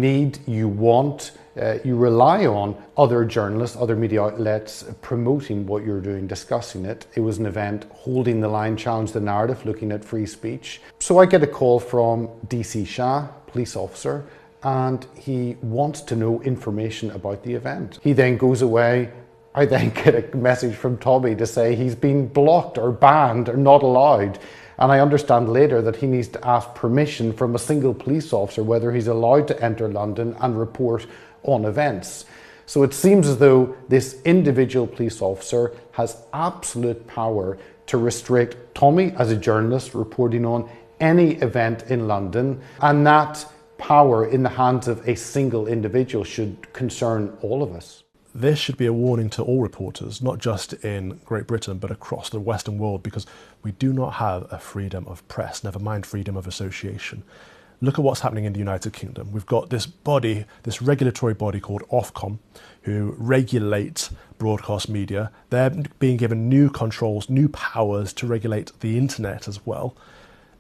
[SPEAKER 14] rely on other journalists, other media outlets promoting what you're doing, discussing it. It was an event holding the line, challenge the narrative, looking at free speech. So I get a call from DC Shah, police officer, and he wants to know information about the event. He then goes away. I then get a message from Tommy to say he's been blocked or banned or not allowed. And I understand later that he needs to ask permission from a single police officer whether he's allowed to enter London and report on events. So it seems as though this individual police officer has absolute power to restrict Tommy as a journalist reporting on any event in London, and that power in the hands of a single individual should concern all of us.
[SPEAKER 15] This should be a warning to all reporters, not just in Great Britain, but across the Western world, because we do not have a freedom of press, never mind freedom of association. Look at what's happening in the United Kingdom. We've got this body, this regulatory body called Ofcom, who regulate broadcast media. They're being given new controls, new powers to regulate the internet as well.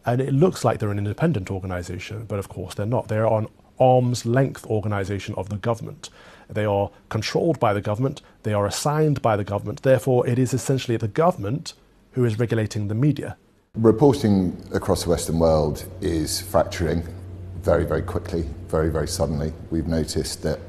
[SPEAKER 3] And it looks like they're an independent organisation, but of course they're not. They're an arm's length organisation of the government. They are controlled by the government, they are assigned by the government, therefore it is essentially the government who is regulating the media.
[SPEAKER 11] Reporting across the Western world is fracturing very, very quickly, very, very suddenly. We've noticed that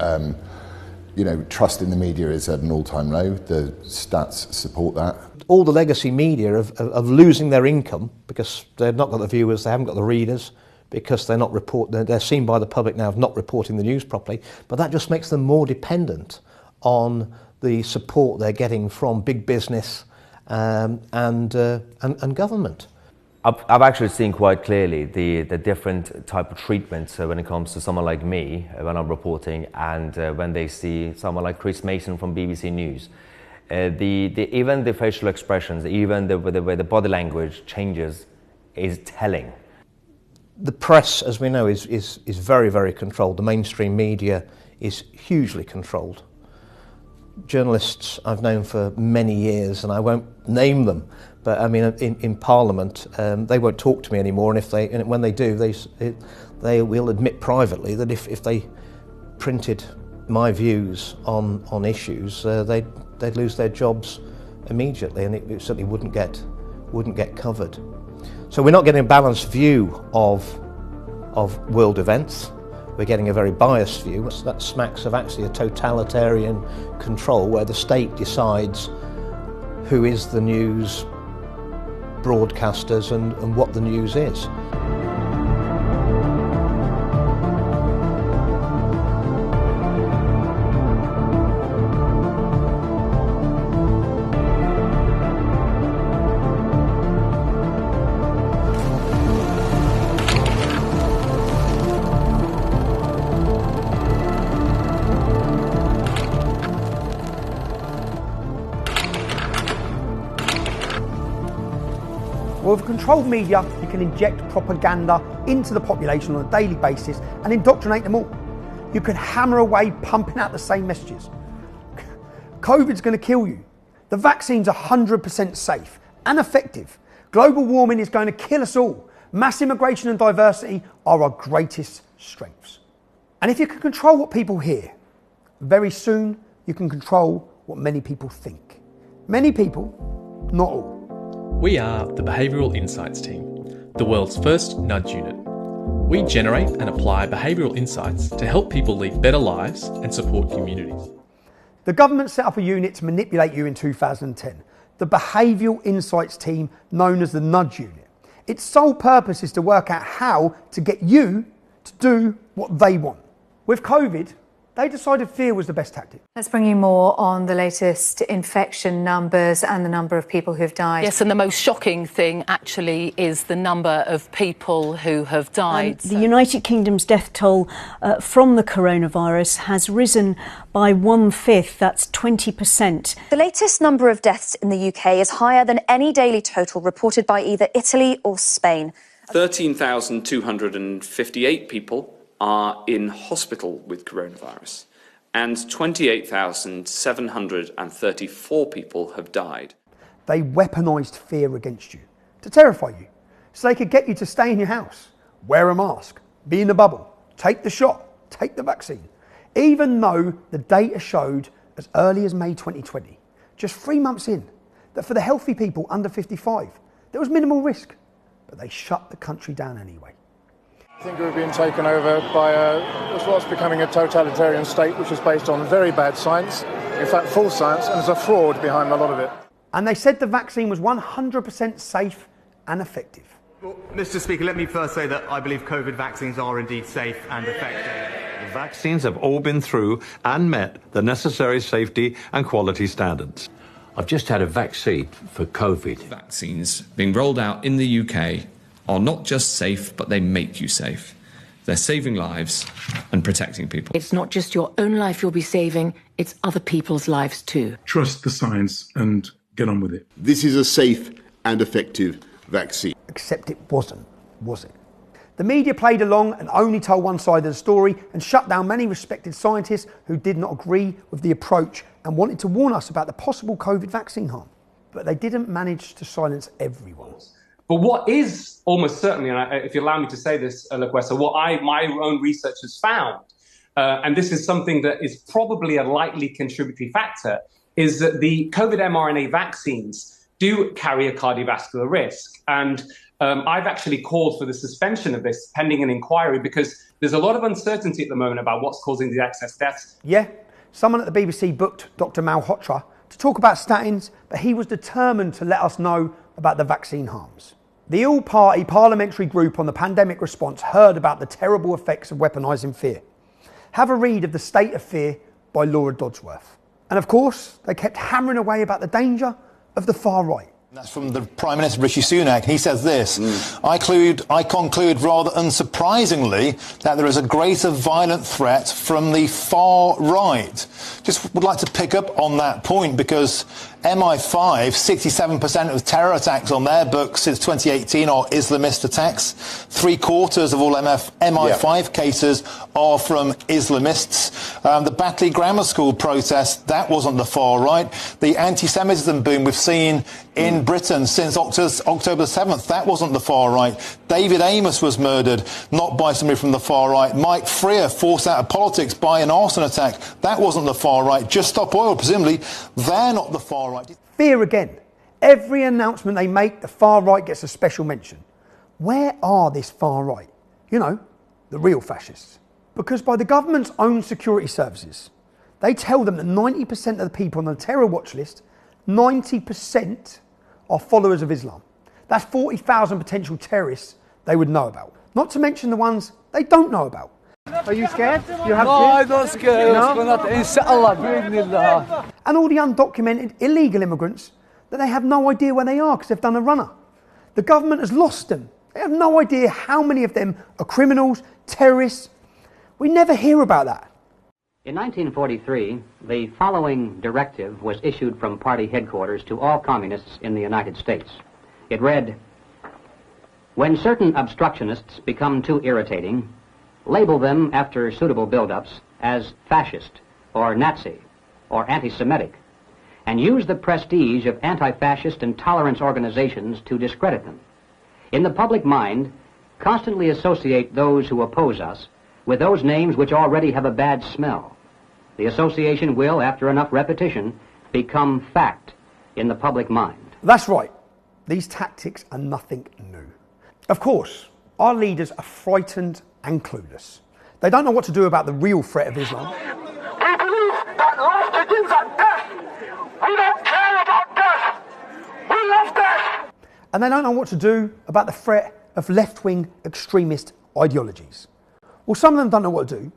[SPEAKER 11] trust in the media is at an all-time low. The stats support that.
[SPEAKER 17] All the legacy media of losing their income because they've not got the viewers, they haven't got the readers, because they're seen by the public now of not reporting the news properly, but that just makes them more dependent on the support they're getting from big business and government.
[SPEAKER 18] I've actually seen quite clearly the different type of treatment when it comes to someone like me when I'm reporting and when they see someone like Chris Mason from BBC News. Even the facial expressions, even the way the body language changes is telling.
[SPEAKER 17] The press, as we know, is very, very controlled. The mainstream media is hugely controlled. Journalists I've known for many years, and I won't name them, but I mean, in Parliament, they won't talk to me anymore, and when they do, they will admit privately that if they printed my views on issues, they'd lose their jobs immediately, and it certainly wouldn't get covered. So we're not getting a balanced view of world events. We're getting a very biased view. That smacks of actually a totalitarian control where the state decides who is the news broadcasters and what the news is.
[SPEAKER 1] Well, with controlled media, you can inject propaganda into the population on a daily basis and indoctrinate them all. You can hammer away pumping out the same messages. COVID's going to kill you. The vaccine's 100% safe and effective. Global warming is going to kill us all. Mass immigration and diversity are our greatest strengths. And if you can control what people hear, very soon you can control what many people think. Many people, not all.
[SPEAKER 21] We are the Behavioural Insights team, the world's first nudge unit. We generate and apply behavioural insights to help people lead better lives and support communities.
[SPEAKER 1] The government set up a unit to manipulate you in 2010, the Behavioural Insights team known as the Nudge Unit. Its sole purpose is to work out how to get you to do what they want. With COVID, they decided fear was the best tactic.
[SPEAKER 22] Let's bring you more on the latest infection numbers and the number of people who've died.
[SPEAKER 24] Yes, and the most shocking thing actually is the number of people who have died.
[SPEAKER 25] The United Kingdom's death toll from the coronavirus has risen by 1/5, that's 20%.
[SPEAKER 26] The latest number of deaths in the UK is higher than any daily total reported by either Italy or Spain.
[SPEAKER 30] 13,258 people are in hospital with coronavirus, and 28,734 people have died.
[SPEAKER 1] They weaponised fear against you to terrify you, so they could get you to stay in your house, wear a mask, be in the bubble, take the shot, take the vaccine. Even though the data showed as early as May 2020, just 3 months in, that for the healthy people under 55, there was minimal risk, but they shut the country down anyway.
[SPEAKER 31] I think we've been taken over by what's becoming a totalitarian state, which is based on very bad science, in fact false science, and there's a fraud behind a lot of it.
[SPEAKER 1] And they said the vaccine was 100% safe and effective.
[SPEAKER 32] Well, Mr. Speaker, let me first say that I believe COVID vaccines are indeed safe and effective.
[SPEAKER 33] The vaccines have all been through and met the necessary safety and quality standards.
[SPEAKER 34] I've just had a vaccine for COVID.
[SPEAKER 35] Vaccines being rolled out in the UK are not just safe, but they make you safe. They're saving lives and protecting people.
[SPEAKER 36] It's not just your own life you'll be saving, it's other people's lives too.
[SPEAKER 37] Trust the science and get on with it.
[SPEAKER 19] This is a safe and effective vaccine.
[SPEAKER 1] Except it wasn't, was it? The media played along and only told one side of the story and shut down many respected scientists who did not agree with the approach and wanted to warn us about the possible COVID vaccine harm. But they didn't manage to silence everyone.
[SPEAKER 2] But what is almost certainly, and if you allow me to say this, Laquesta, what my own research has found, and this is something that is probably a likely contributory factor, is that the COVID mRNA vaccines do carry a cardiovascular risk. And I've actually called for the suspension of this pending an inquiry because there's a lot of uncertainty at the moment about what's causing the excess deaths.
[SPEAKER 1] Yeah, someone at the BBC booked Dr. Malhotra to talk about statins, but he was determined to let us know about the vaccine harms. The all-party parliamentary group on the pandemic response heard about the terrible effects of weaponising fear. Have a read of The State of Fear by Laura Dodsworth. And of course, they kept hammering away about the danger of the far right.
[SPEAKER 4] That's from the Prime Minister, Rishi Sunak. He says this, I conclude rather unsurprisingly that there is a greater violent threat from the far right. Just would like to pick up on that point because MI5, 67% of terror attacks on their books since 2018 are Islamist attacks. 3/4 of all MI5 cases are from Islamists. The Batley Grammar School protest, that wasn't the far right. The anti-Semitism boom we've seen in Britain since October 7th, that wasn't the far right. David Amos was murdered, not by somebody from the far right. Mike Freer forced out of politics by an arson attack, that wasn't the far right. Just Stop Oil, presumably, they're not the far right.
[SPEAKER 1] Fear again. Every announcement they make, the far right gets a special mention. Where are this far right? You know, the real fascists. Because by the government's own security services, they tell them that 90% of the people on the terror watch list, 90% are followers of Islam. That's 40,000 potential terrorists they would know about. Not to mention the ones they don't know about. Are you scared? You have
[SPEAKER 5] No, I'm not scared. Inshallah,
[SPEAKER 1] and all the undocumented illegal immigrants that they have no idea where they are because they've done a runner. The government has lost them. They have no idea how many of them are criminals, terrorists. We never hear about that.
[SPEAKER 6] In 1943, the following directive was issued from party headquarters to all communists in the United States. It read, when certain obstructionists become too irritating, label them after suitable build-ups as fascist or Nazi or anti-Semitic, and use the prestige of anti-fascist and tolerance organizations to discredit them. In the public mind, constantly associate those who oppose us with those names which already have a bad smell. The association will, after enough repetition, become fact in the public mind.
[SPEAKER 1] That's right. These tactics are nothing new. Of course, our leaders are frightened and clueless. They don't know what to do about the real threat of Islam.
[SPEAKER 7] We believe that life begins at death. We don't care about death. We love death.
[SPEAKER 1] And they don't know what to do about the threat of left-wing extremist ideologies. Well, some of them don't know what to do,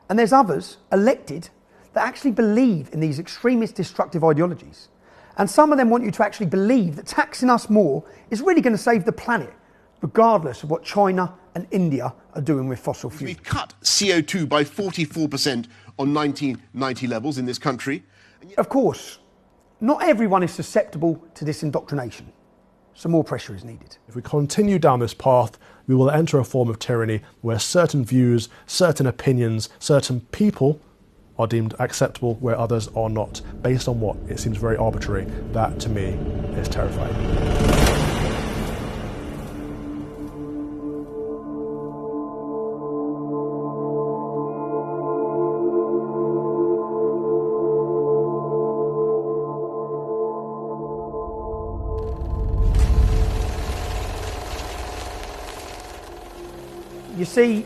[SPEAKER 1] and there's others elected that actually believe in these extremist destructive ideologies. And some of them want you to actually believe that taxing us more is really going to save the planet, regardless of what China and India are doing with fossil fuels.
[SPEAKER 19] We've cut CO2 by 44% on 1990 levels in this country.
[SPEAKER 1] Of course, not everyone is susceptible to this indoctrination. So more pressure is needed.
[SPEAKER 3] If we continue down this path, we will enter a form of tyranny where certain views, certain opinions, certain people are deemed acceptable where others are not, based on what? It seems very arbitrary. That, to me, is terrifying.
[SPEAKER 1] You see,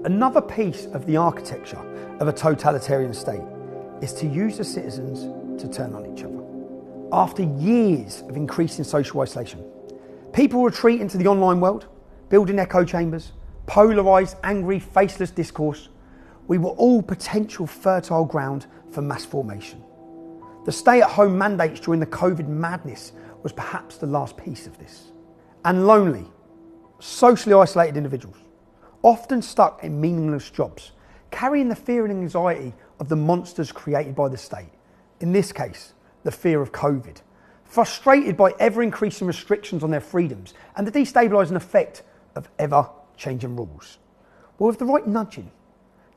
[SPEAKER 1] another piece of the architecture of a totalitarian state is to use the citizens to turn on each other. After years of increasing social isolation, people retreat into the online world, building echo chambers, polarised, angry, faceless discourse. We were all potential fertile ground for mass formation. The stay-at-home mandates during the COVID madness was perhaps the last piece of this. And lonely, socially isolated individuals, often stuck in meaningless jobs, carrying the fear and anxiety of the monsters created by the state, in this case, the fear of COVID, frustrated by ever-increasing restrictions on their freedoms and the destabilising effect of ever-changing rules. Well, with the right nudging,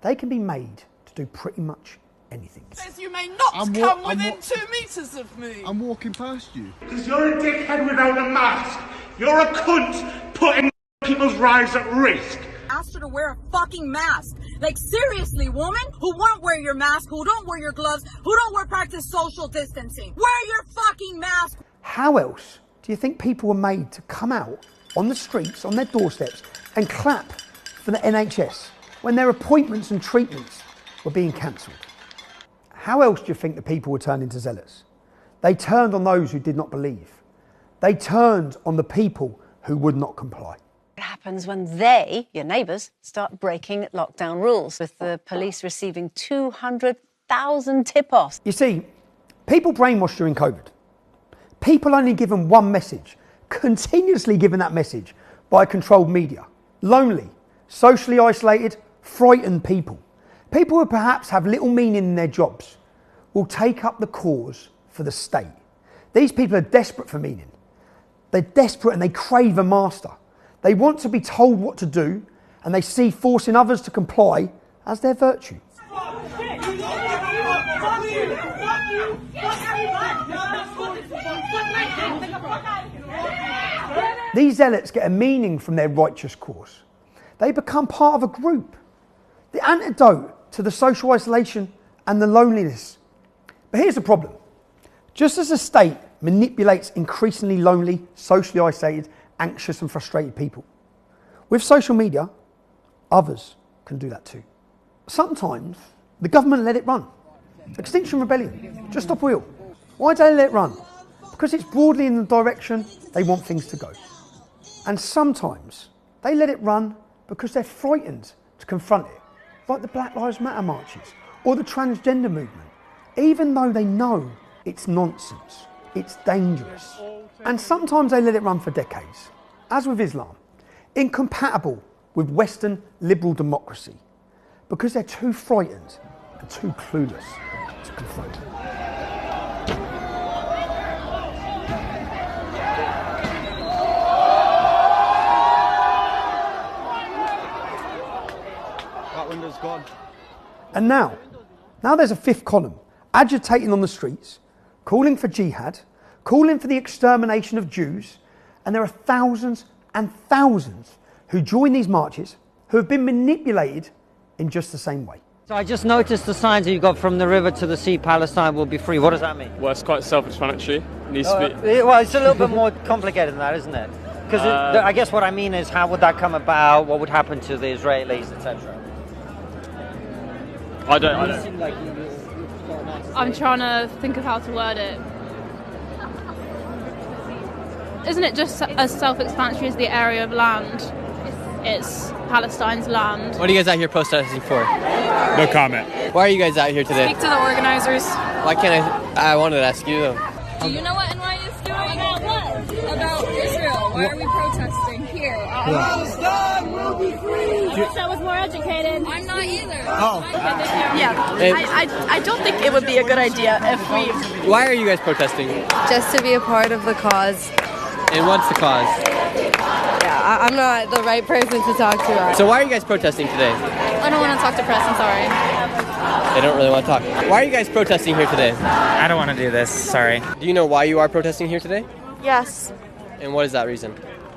[SPEAKER 1] they can be made to do pretty much anything.
[SPEAKER 8] You may not come within 2 metres of me.
[SPEAKER 19] I'm walking past you.
[SPEAKER 7] Because you're a dickhead without a mask. You're a cunt putting people's lives at risk.
[SPEAKER 8] Asked her to wear a fucking mask. Like, seriously, woman who won't wear your mask, who don't wear your gloves, who don't practice social distancing. Wear your fucking mask.
[SPEAKER 1] How else do you think people were made to come out on the streets, on their doorsteps, and clap for the NHS when their appointments and treatments were being cancelled? How else do you think the people were turned into zealots? They turned on those who did not believe. They turned on the people who would not comply.
[SPEAKER 9] It happens when they, your neighbours, start breaking lockdown rules, with the police receiving 200,000 tip-offs.
[SPEAKER 1] You see, people brainwashed during COVID. People only given one message, continuously given that message by controlled media. Lonely, socially isolated, frightened people. People who perhaps have little meaning in their jobs will take up the cause for the state. These people are desperate for meaning. They're desperate and they crave a master. They want to be told what to do, and they see forcing others to comply as their virtue. These zealots get a meaning from their righteous cause. They become part of a group. The antidote to the social isolation and the loneliness. But here's the problem. Just as the state manipulates increasingly lonely, socially isolated, anxious and frustrated people, with social media, others can do that too. Sometimes the government let it run. Extinction Rebellion, Just Stop Oil. Why do they let it run? Because it's broadly in the direction they want things to go. And sometimes they let it run because they're frightened to confront it, like the Black Lives Matter marches or the transgender movement, even though they know it's nonsense, it's dangerous. And sometimes they let it run for decades, as with Islam, incompatible with Western liberal democracy, because they're too frightened and too clueless to confront it.
[SPEAKER 19] That window's gone.
[SPEAKER 1] And now there's a fifth column, agitating on the streets, calling for jihad, calling for the extermination of Jews, and there are thousands and thousands who join these marches who have been manipulated in just the same way.
[SPEAKER 10] So I just noticed the signs that you've got from the river to the sea, Palestine will be free. What does that mean?
[SPEAKER 11] Well, it's quite self-explanatory. It needs to be...
[SPEAKER 10] Well, it's a little bit more complicated than that, isn't it? Because I guess what I mean is, how would that come about? What would happen to the Israelis, etc.?
[SPEAKER 11] I don't.
[SPEAKER 12] I'm trying to think of how to word it. Isn't it just as self-explanatory as the area of land? It's Palestine's land.
[SPEAKER 13] What are you guys out here protesting for?
[SPEAKER 11] No comment.
[SPEAKER 13] Why are you guys out here today?
[SPEAKER 12] Speak to the organizers.
[SPEAKER 13] Why can't I wanted to ask you though.
[SPEAKER 12] Do you know what NY is doing? About what? About Israel. Why are we protesting here?
[SPEAKER 7] Palestine will be free!
[SPEAKER 12] I wish I was more educated. I'm not either.
[SPEAKER 13] Oh.
[SPEAKER 12] Yeah. I don't think it would be a good idea if we...
[SPEAKER 13] Why are you guys protesting?
[SPEAKER 14] Just to be a part of the cause.
[SPEAKER 13] And what's the cause?
[SPEAKER 14] Yeah, I'm not the right person to talk to.
[SPEAKER 13] So why are you guys protesting today?
[SPEAKER 12] I don't want to talk to press, I'm sorry.
[SPEAKER 13] They don't really want to talk. Why are you guys protesting here today?
[SPEAKER 15] I don't want to do this, sorry.
[SPEAKER 13] Do you know why you are protesting here today?
[SPEAKER 14] Yes.
[SPEAKER 13] And what is that reason?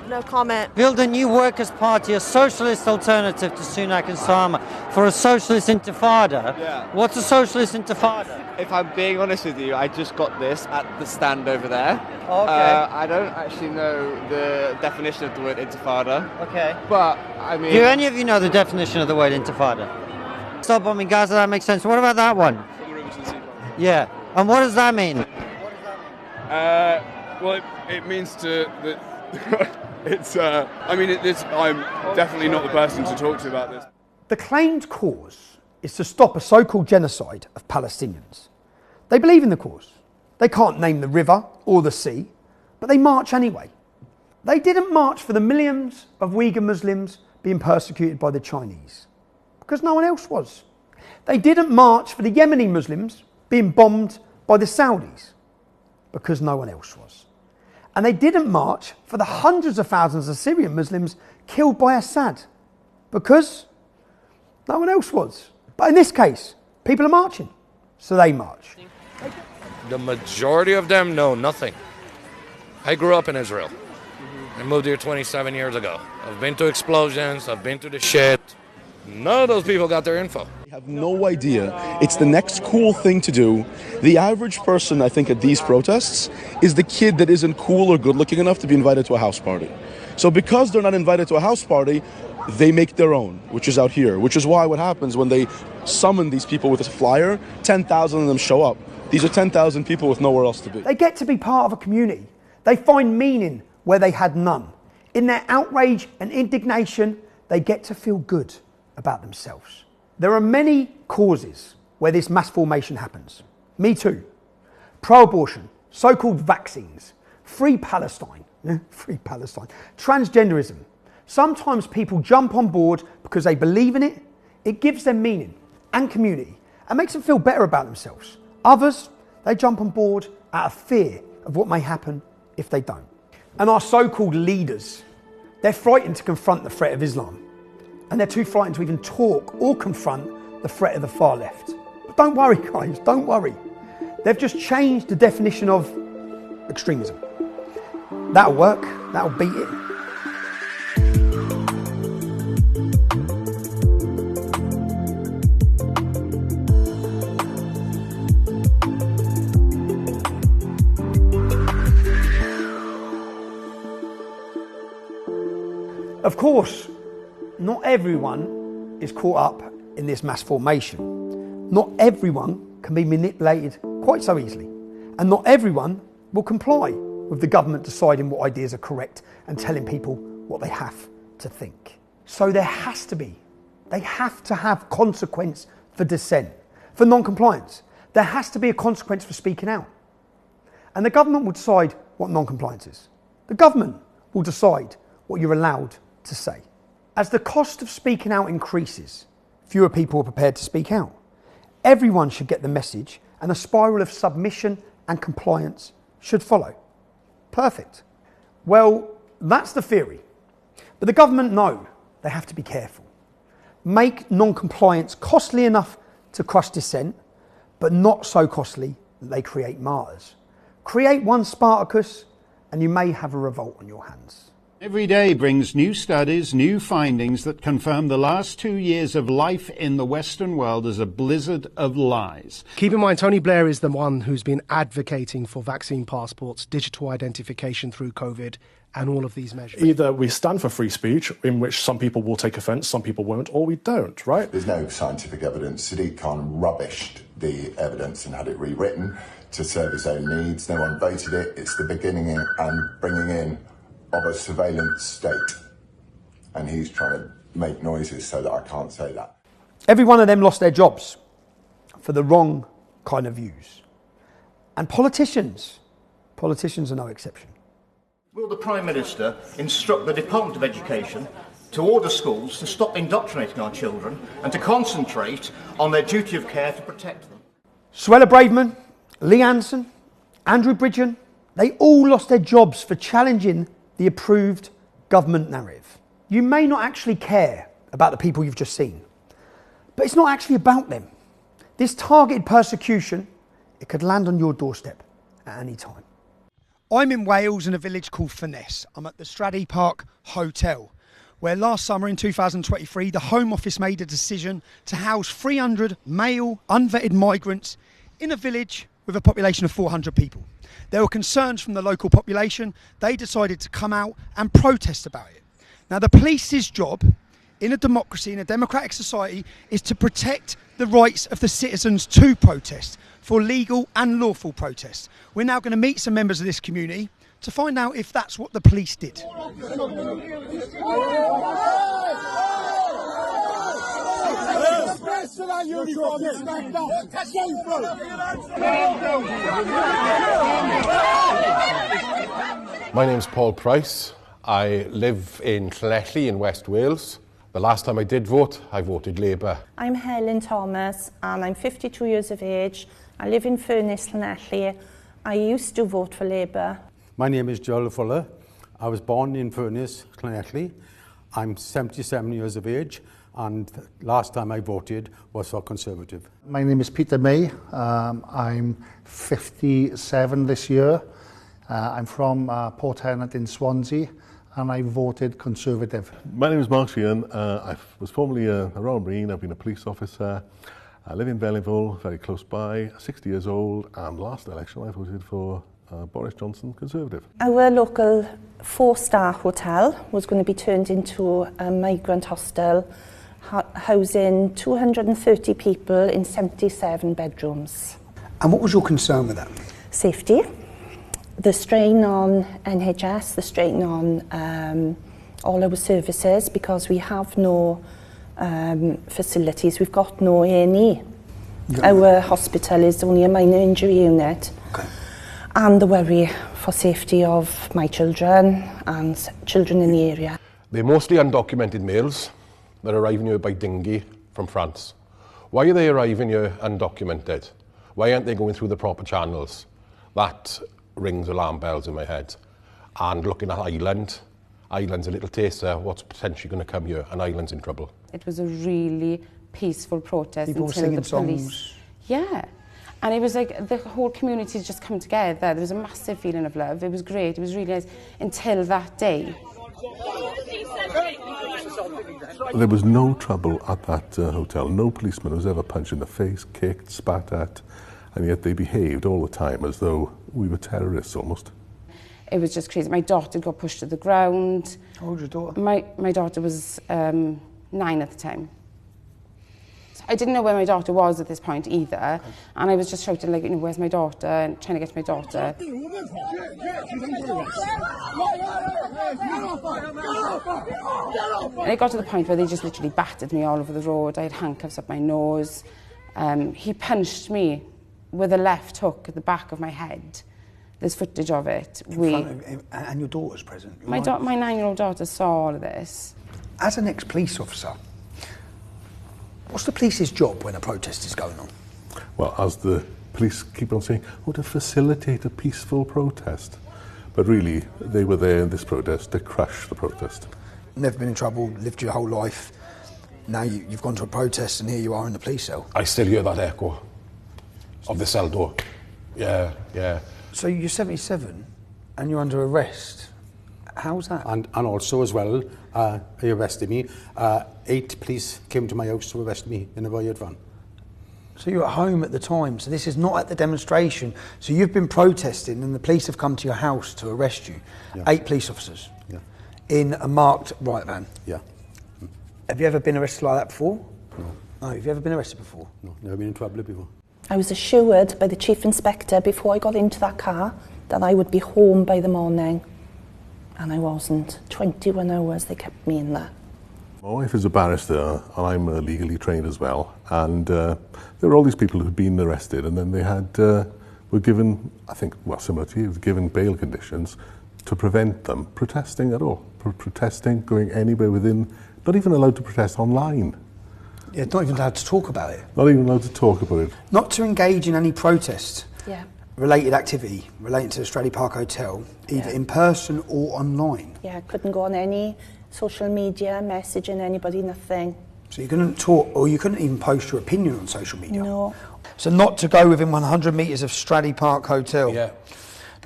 [SPEAKER 14] No comment.
[SPEAKER 25] Build a new workers' party, a socialist alternative to Sunak and Starmer, for a socialist intifada.
[SPEAKER 16] Yeah.
[SPEAKER 25] What's a socialist intifada?
[SPEAKER 16] If I'm being honest with you, I just got this at the stand over there.
[SPEAKER 25] Okay.
[SPEAKER 16] I don't actually know the definition of the word intifada.
[SPEAKER 25] Okay.
[SPEAKER 16] But, I mean...
[SPEAKER 25] Do any of you know the definition of the word intifada? Stop bombing Gaza, that makes sense. What about that one? Yeah. And what does that mean?
[SPEAKER 17] Well, it means to... It's, I'm definitely not the person to talk to about this.
[SPEAKER 1] The claimed cause is to stop a so-called genocide of Palestinians. They believe in the cause. They can't name the river or the sea, but they march anyway. They didn't march for the millions of Uyghur Muslims being persecuted by the Chinese, because no one else was. They didn't march for the Yemeni Muslims being bombed by the Saudis, because no one else was. And they didn't march for the hundreds of thousands of Syrian Muslims killed by Assad, because no one else was. But in this case, people are marching. so they march.
[SPEAKER 18] The majority of them know nothing. I grew up in Israel. I moved here 27 years ago. I've been to explosions, I've been to the shit. None of those people got their info.
[SPEAKER 20] I have no idea. It's the next cool thing to do. The average person, I think, at these protests is the kid that isn't cool or good looking enough to be invited to a house party. So because they're not invited to a house party, they make their own, which is out here, which is why what happens when they summon these people with a flyer, 10,000 of them show up. These are 10,000 people with nowhere else to be.
[SPEAKER 1] They get to be part of a community. They find meaning where they had none. In their outrage and indignation, they get to feel good about themselves. There are many causes where this mass formation happens. Me Too, pro-abortion, so-called vaccines, free Palestine, transgenderism. Sometimes people jump on board because they believe in it. It gives them meaning and community and makes them feel better about themselves. Others, they jump on board out of fear of what may happen if they don't. And our so-called leaders, they're frightened to confront the threat of Islam. And they're too frightened to even talk or confront the threat of the far left. But don't worry, guys, don't worry. They've just changed the definition of extremism. That'll work, that'll beat it. Of course, not everyone is caught up in this mass formation. Not everyone can be manipulated quite so easily. And not everyone will comply with the government deciding what ideas are correct and telling people what they have to think. So they have to have consequence for dissent, for non-compliance. There has to be a consequence for speaking out. And the government will decide what non-compliance is. The government will decide what you're allowed to say. As the cost of speaking out increases, fewer people are prepared to speak out. Everyone should get the message, and a spiral of submission and compliance should follow. Perfect. Well, that's the theory. But the government know they have to be careful. Make non-compliance costly enough to crush dissent, but not so costly that they create martyrs. Create one Spartacus, and you may have a revolt on your hands.
[SPEAKER 21] Every day brings new studies, new findings that confirm the last 2 years of life in the Western world as a blizzard of lies.
[SPEAKER 22] Keep in mind, Tony Blair is the one who's been advocating for vaccine passports, digital identification through COVID, and all of these measures.
[SPEAKER 3] Either we stand for free speech, in which some people will take offence, some people won't, or we don't, right?
[SPEAKER 23] There's no scientific evidence. Sadiq Khan rubbished the evidence and had it rewritten to serve his own needs. No one voted it. It's the beginning and bringing in of a surveillance state, and he's trying to make noises so that I can't say that.
[SPEAKER 1] Every one of them lost their jobs for the wrong kind of views. And politicians are no exception.
[SPEAKER 24] Will the Prime Minister instruct the Department of Education to order schools to stop indoctrinating our children and to concentrate on their duty of care to protect them?
[SPEAKER 1] Suella Braverman, Lee Anderson, Andrew Bridgen, they all lost their jobs for challenging the approved government narrative. You may not actually care about the people you've just seen, but it's not actually about them. This targeted persecution, it could land on your doorstep at any time. I'm in Wales in a village called Furness. I'm at the Stradey Park Hotel, where last summer in 2023, the Home Office made a decision to house 300 male, unvetted migrants in a village with a population of 400 people. There were concerns from the local population. They decided to come out and protest about it. Now, the police's job in a democracy, in a democratic society, is to protect the rights of the citizens to protest, for legal and lawful protest. We're now going to meet some members of this community to find out if that's what the police did.
[SPEAKER 26] My name's Paul Price. I live in Llanelli in West Wales. The last time I did vote, I voted Labour.
[SPEAKER 27] I'm Helen Thomas and I'm 52 years of age. I live in Furness, Llanelli. I used to vote for Labour.
[SPEAKER 28] My name is Joel Fuller. I was born in Furness, Llanelli. I'm 77 years of age.
[SPEAKER 2] and last time I voted was for Conservative.
[SPEAKER 4] My name is Peter May. I'm 57 this year. I'm from Port Hennett in Swansea, and I voted Conservative.
[SPEAKER 5] My name is Mark Sheehan. I was formerly a Royal Marine. I've been a police officer. I live in Belleville, very close by, 60 years old, and last election I voted for Boris Johnson, Conservative.
[SPEAKER 27] Our local 4-star hotel was going to be turned into a migrant hostel, housing 230 people in 77 bedrooms.
[SPEAKER 1] And what was your concern with that?
[SPEAKER 27] Safety. The strain on NHS, the strain on all our services, because we have no facilities, we've got no A&E. Our hospital is only a minor injury unit.
[SPEAKER 1] Okay.
[SPEAKER 27] And the worry for safety of my children and children in the area.
[SPEAKER 26] They're mostly undocumented males that are arriving here by dinghy from France. Why are they arriving here undocumented? Why aren't they going through the proper channels? That rings alarm bells in my head. And looking at Ireland's a little taster of what's potentially going to come here, and Ireland's in trouble.
[SPEAKER 6] It was a really peaceful protest
[SPEAKER 1] People
[SPEAKER 6] until
[SPEAKER 1] singing
[SPEAKER 6] the police.
[SPEAKER 1] Songs.
[SPEAKER 6] Yeah. And it was like the whole community's just come together. There was a massive feeling of love. It was great. It was really nice until that day.
[SPEAKER 5] There was no trouble at that hotel. No policeman was ever punched in the face, kicked, spat at, and yet they behaved all the time as though we were terrorists almost.
[SPEAKER 6] It was just crazy. My daughter got pushed to the ground.
[SPEAKER 1] How old was your daughter?
[SPEAKER 6] My daughter was 9 at the time. So I didn't know where my daughter was at this point either, and I was just shouting, like, where's my daughter, and trying to get to my daughter. And it got to the point where they just literally battered me all over the road. I had handcuffs up my nose. He punched me with a left hook at the back of my head. There's footage of it.
[SPEAKER 1] In front of him, and your daughter's present?
[SPEAKER 6] My 9-year-old daughter saw all of this.
[SPEAKER 1] As an ex-police officer, what's the police's job when a protest is going on?
[SPEAKER 5] Well, as the police keep on saying, to facilitate a peaceful protest. But really, they were there in this protest to crush the protest.
[SPEAKER 1] Never been in trouble, lived your whole life. Now you've gone to a protest and here you are in the police cell.
[SPEAKER 26] I still hear that echo of the cell door. Yeah.
[SPEAKER 1] So you're 77 and you're under arrest. How's that?
[SPEAKER 2] And also as well, they arrested me. 8 police came to my house to arrest me in a riot van.
[SPEAKER 1] So you're at home at the time, so this is not at the demonstration. So you've been protesting and the police have come to your house to arrest you. Yeah. 8 police officers.
[SPEAKER 2] Yeah.
[SPEAKER 1] In a marked riot van.
[SPEAKER 2] Yeah.
[SPEAKER 1] Have you ever been arrested like that before?
[SPEAKER 2] No.
[SPEAKER 1] No, have you ever been arrested before?
[SPEAKER 2] No, never been in trouble before.
[SPEAKER 27] I was assured by the chief inspector before I got into that car that I would be home by the morning, and I wasn't. 21 hours they kept me in there.
[SPEAKER 5] My wife is a barrister and I'm legally trained as well, and there were all these people who had been arrested and then they were given, I think, similar to you, given bail conditions to prevent them protesting at all, protesting, going anywhere within, not even allowed to protest online.
[SPEAKER 1] Yeah, not even allowed to talk about it.
[SPEAKER 5] Not even allowed to talk about it.
[SPEAKER 1] Not to engage in any protest.
[SPEAKER 27] Yeah.
[SPEAKER 1] Related activity relating to the Stradley Park Hotel, either in person or online.
[SPEAKER 27] Yeah, I couldn't go on any social media, messaging anybody, nothing.
[SPEAKER 1] So you couldn't talk, or you couldn't even post your opinion on social media?
[SPEAKER 27] No.
[SPEAKER 1] So not to go within 100 metres of Stradley Park Hotel?
[SPEAKER 26] Yeah.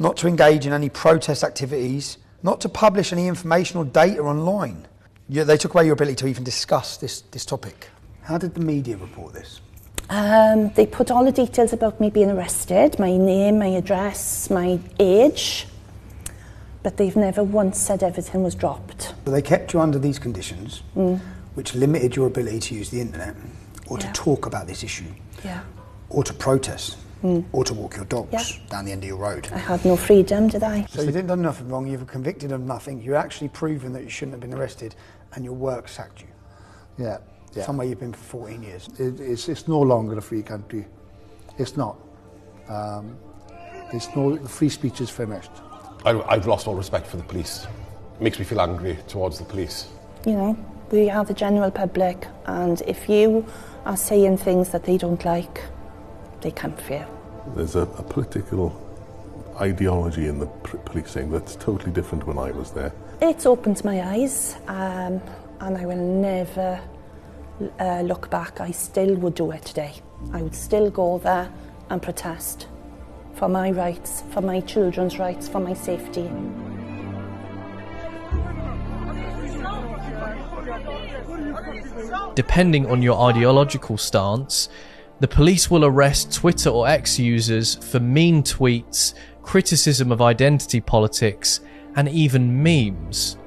[SPEAKER 1] Not to engage in any protest activities? Not to publish any information or data online? They took away your ability to even discuss this topic. How did the media report this?
[SPEAKER 27] They put all the details about me being arrested, my name, my address, my age, but they've never once said everything was dropped.
[SPEAKER 1] So they kept you under these conditions, which limited your ability to use the internet, or to talk about this issue, or to protest, or to walk your dogs down the end of your road.
[SPEAKER 27] I had no freedom, did I?
[SPEAKER 1] So you didn't do nothing wrong, you were convicted of nothing, you're actually proven that you shouldn't have been arrested, and your work sacked you.
[SPEAKER 4] Yeah.
[SPEAKER 1] Somewhere you've been for 14 years.
[SPEAKER 4] It's no longer a free country. It's not. The free speech is finished.
[SPEAKER 26] I've lost all respect for the police. It makes me feel angry towards the police.
[SPEAKER 27] We are the general public, and if you are saying things that they don't like, they come for you.
[SPEAKER 5] There's a political ideology in the policing that's totally different when I was there.
[SPEAKER 27] It's opened my eyes, and I will never look back, I still would do it today. I would still go there and protest for my rights, for my children's rights, for my safety.
[SPEAKER 7] Depending on your ideological stance, the police will arrest Twitter or X users for mean tweets, criticism of identity politics, and even memes.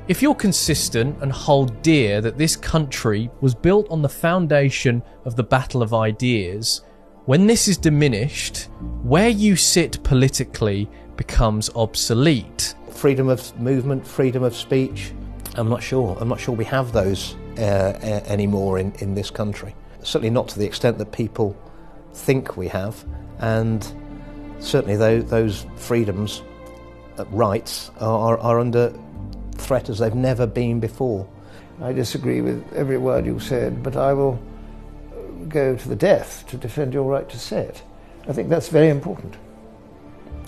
[SPEAKER 7] If you're consistent and hold dear that this country was built on the foundation of the battle of ideas, when this is diminished, where you sit politically becomes obsolete.
[SPEAKER 8] Freedom of movement, freedom of speech, I'm not sure we have those anymore in this country. Certainly not to the extent that people think we have, and certainly those freedoms, rights are under threat as they've never been before.
[SPEAKER 9] I disagree with every word you said, but I will go to the death to defend your right to say it. I think that's very important.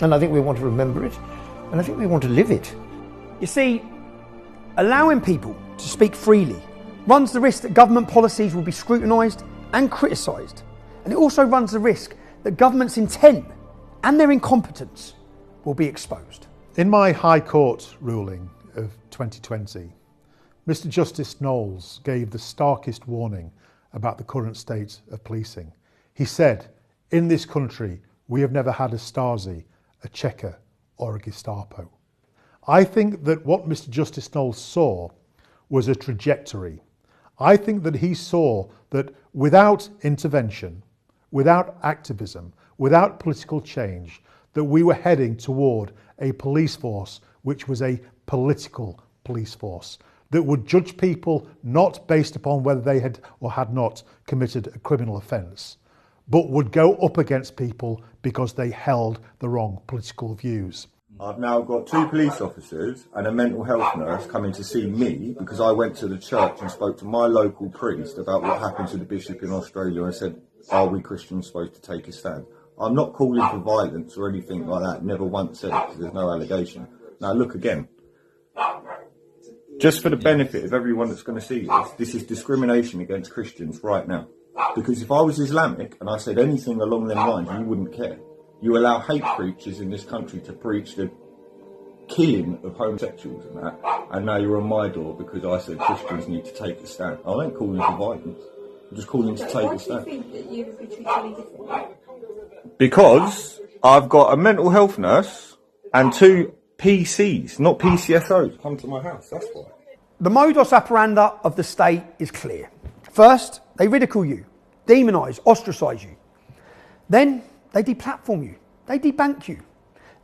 [SPEAKER 9] And I think we want to remember it, and I think we want to live it.
[SPEAKER 1] You see, allowing people to speak freely runs the risk that government policies will be scrutinised and criticised. And it also runs the risk that government's intent and their incompetence will be exposed.
[SPEAKER 4] In my High Court ruling of 2020, Mr. Justice Knowles gave the starkest warning about the current state of policing. He said, in this country, we have never had a Stasi, a Cheka or a Gestapo. I think that what Mr. Justice Knowles saw was a trajectory. I think that he saw that without intervention, without activism, without political change, that we were heading toward a police force which was a political police force that would judge people not based upon whether they had or had not committed a criminal offence, but would go up against people because they held the wrong political views.
[SPEAKER 23] I've now got 2 police officers and a mental health nurse coming to see me because I went to the church and spoke to my local priest about what happened to the bishop in Australia and said, are we Christians supposed to take a stand? I'm not calling for violence or anything like that, never once said it because there's no allegation. Now look again. Just for the benefit of everyone that's going to see this is discrimination against Christians right now. Because if I was Islamic and I said anything along them lines, you wouldn't care. You allow hate preachers in this country to preach the killing of homosexuals and that, and now you're on my door because I said Christians need to take a stand. I don't call them for violence. I'm just calling to take a stand. Why do you think that you would be treated differently? Because I've got a mental health nurse and 2 PCs, not PCSOs, come to my house, that's why.
[SPEAKER 1] The modus operandi of the state is clear. First, they ridicule you, demonise, ostracise you. Then they deplatform you, they debank you.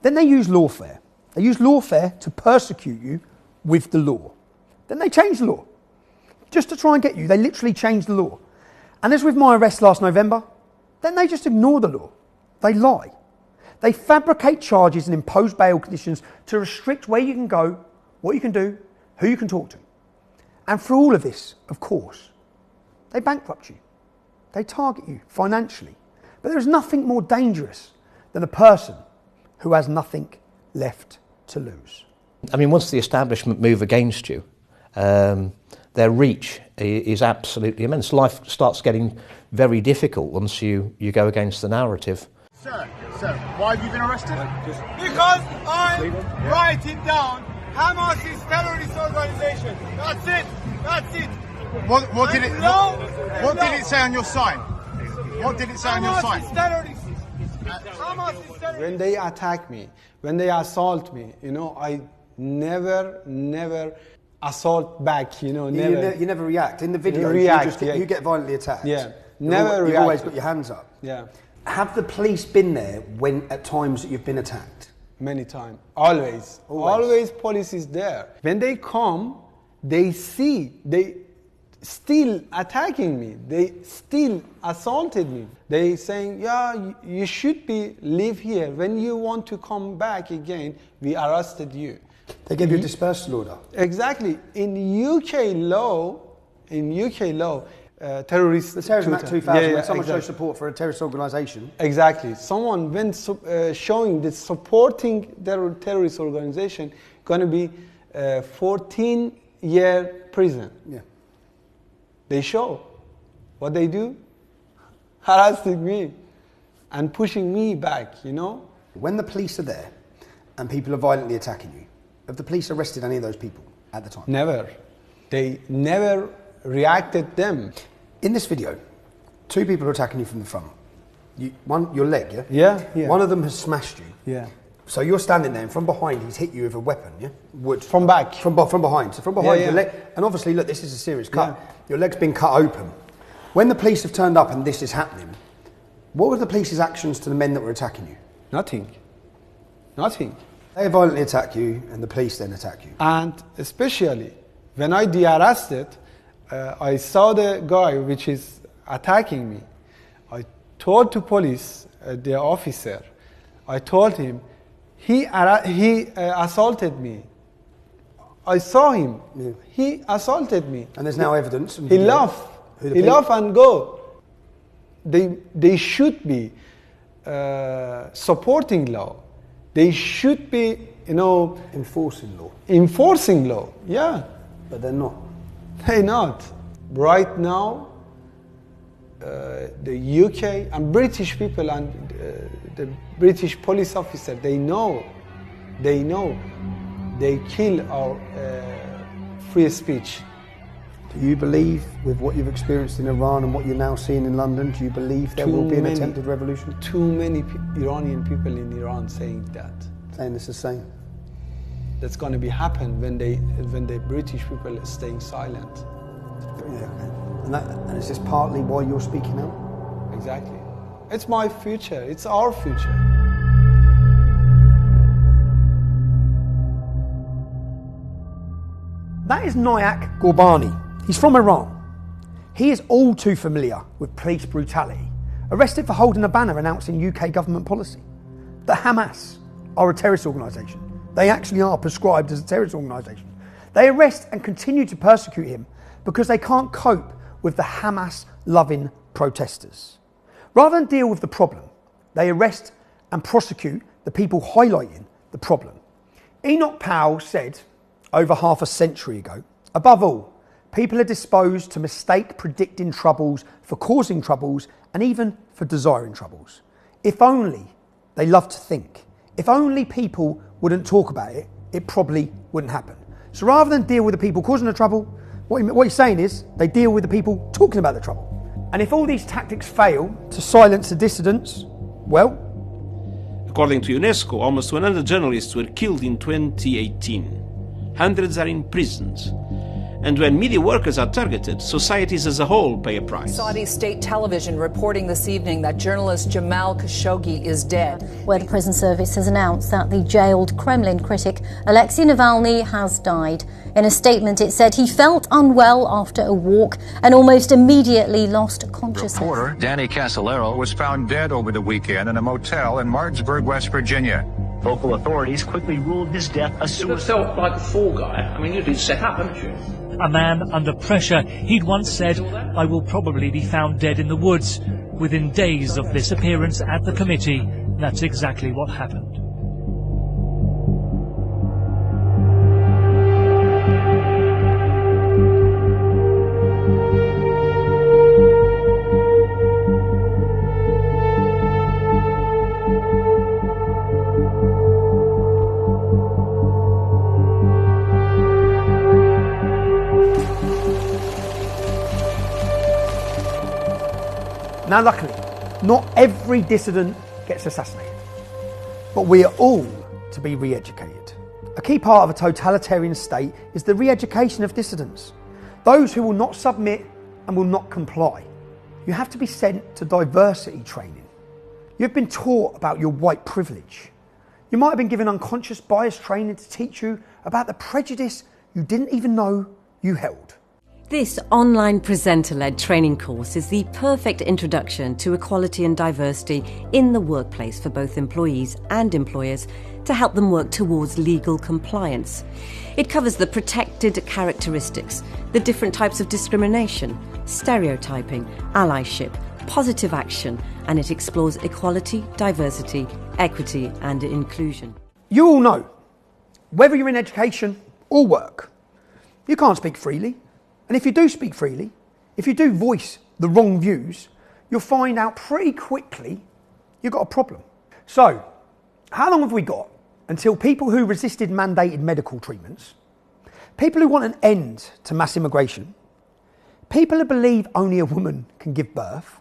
[SPEAKER 1] Then they use lawfare. They use lawfare to persecute you with the law. Then they change the law. Just to try and get you, they literally change the law. And as with my arrest last November, then they just ignore the law. They lie. They fabricate charges and impose bail conditions to restrict where you can go, what you can do, who you can talk to. And for all of this, of course, they bankrupt you. They target you financially. But there is nothing more dangerous than a person who has nothing left to lose.
[SPEAKER 8] I mean, once the establishment move against you, their reach is absolutely immense. Life starts getting very difficult once you go against the narrative.
[SPEAKER 10] Sir, why have you been arrested? Because I'm writing down Hamas is terrorist organization. That's it. What did it say on your sign? What did it say on your sign? Hamas is terrorist.
[SPEAKER 11] When they attack me, when they assault me, I never assault back, never.
[SPEAKER 1] You never react. In the video, you get violently attacked.
[SPEAKER 11] Yeah, never react.
[SPEAKER 1] You've always got your hands up.
[SPEAKER 11] Yeah.
[SPEAKER 1] Have the police been there when at times that you've been attacked?
[SPEAKER 11] Many times. Always. Police is there. When they come, they see, they still attacking me. They still assaulted me. They saying, yeah, you should live here. When you want to come back again, we arrested you.
[SPEAKER 1] They give you a dispersal order.
[SPEAKER 11] Exactly. In UK law, terrorist...
[SPEAKER 1] The Terrorism Act 2000, when someone shows support for a terrorist organisation.
[SPEAKER 11] Exactly. Someone, when showing that supporting the terrorist organisation, going to be 14-year prison.
[SPEAKER 1] Yeah.
[SPEAKER 11] They show. What they do? Harassing me and pushing me back, you know?
[SPEAKER 1] When the police are there and people are violently attacking you, have the police arrested any of those people at the time?
[SPEAKER 11] Never. They never reacted them.
[SPEAKER 1] In this video, 2 people are attacking you from the front. One, your leg, yeah?
[SPEAKER 11] Yeah.
[SPEAKER 1] One of them has smashed you.
[SPEAKER 11] Yeah.
[SPEAKER 1] So you're standing there, and from behind, he's hit you with a weapon, yeah? Wood.
[SPEAKER 11] From back.
[SPEAKER 1] From behind. So from behind your
[SPEAKER 11] Yeah.
[SPEAKER 1] leg. And obviously, look, this is a serious cut. Your leg's been cut open. When the police have turned up and this is happening, what were the police's actions to the men that were attacking you?
[SPEAKER 11] Nothing.
[SPEAKER 1] They violently attack you, and the police then attack you.
[SPEAKER 11] And especially when I de-arrested, I saw the guy which is attacking me. I told to police, the officer, I told him, he assaulted me. I saw him. Yeah. He assaulted me.
[SPEAKER 1] And there's now evidence.
[SPEAKER 11] He laughed. He laughed and go. They should be supporting law. They should be,
[SPEAKER 1] enforcing law.
[SPEAKER 11] Enforcing law, yeah.
[SPEAKER 1] But they're not.
[SPEAKER 11] They're not. Right now, the UK and British people and the British police officer, they know. They kill our free speech.
[SPEAKER 1] Do you believe, with what you've experienced in Iran and what you're now seeing in London, do you believe there will be an attempted revolution?
[SPEAKER 11] Too many Iranian people in Iran saying that.
[SPEAKER 1] Saying it's the same.
[SPEAKER 11] That's going to be happen when the British people are staying silent.
[SPEAKER 1] Yeah, okay. And is this partly why you're speaking out?
[SPEAKER 11] Exactly. It's my future. It's our future.
[SPEAKER 1] That is Nayak Gorbani. He's from Iran. He is all too familiar with police brutality. Arrested for holding a banner announcing UK government policy. The Hamas are a terrorist organisation. They actually are prescribed as a terrorist organisation. They arrest and continue to persecute him because they can't cope with the Hamas-loving protesters. Rather than deal with the problem, they arrest and prosecute the people highlighting the problem. Enoch Powell said over half a century ago, above all, people are disposed to mistake predicting troubles for causing troubles and even for desiring troubles. If only they love to think. If only people wouldn't talk about it, it probably wouldn't happen. So rather than deal with the people causing the trouble, what he's saying is they deal with the people talking about the trouble. And if all these tactics fail to silence the dissidents, well...
[SPEAKER 12] According to UNESCO, almost 100 journalists were killed in 2018. Hundreds are in prisons. And when media workers are targeted, societies as a whole pay a price.
[SPEAKER 13] Saudi state television reporting this evening that journalist Jamal Khashoggi is dead.
[SPEAKER 14] Where the prison service has announced that the jailed Kremlin critic Alexei Navalny has died. In a statement, it said he felt unwell after a walk and almost immediately lost consciousness.
[SPEAKER 15] Reporter Danny Casolaro was found dead over the weekend in a motel in Martinsburg, West Virginia.
[SPEAKER 16] Local authorities quickly ruled his death a suicide.
[SPEAKER 19] It felt like a fall guy. I mean, you'd been set up, haven't you?
[SPEAKER 16] A man under pressure. He'd once said, "I will probably be found dead in the woods." Within days of this appearance at the committee, that's exactly what happened.
[SPEAKER 1] Now, luckily, not every dissident gets assassinated, but we are all to be re-educated. A key part of a totalitarian state is the re-education of dissidents, those who will not submit and will not comply. You have to be sent to diversity training. You've been taught about your white privilege. You might have been given unconscious bias training to teach you about the prejudice you didn't even know you held.
[SPEAKER 25] This online presenter-led training course is the perfect introduction to equality and diversity in the workplace for both employees and employers to help them work towards legal compliance. It covers the protected characteristics, the different types of discrimination, stereotyping, allyship, positive action, and it explores equality, diversity, equity, and inclusion.
[SPEAKER 1] You all know, whether you're in education or work, you can't speak freely. And if you do speak freely, If you do voice the wrong views, you'll find out pretty quickly you've got a problem. So, how long have we got until people who resisted mandated medical treatments, people who want an end to mass immigration, people who believe only a woman can give birth,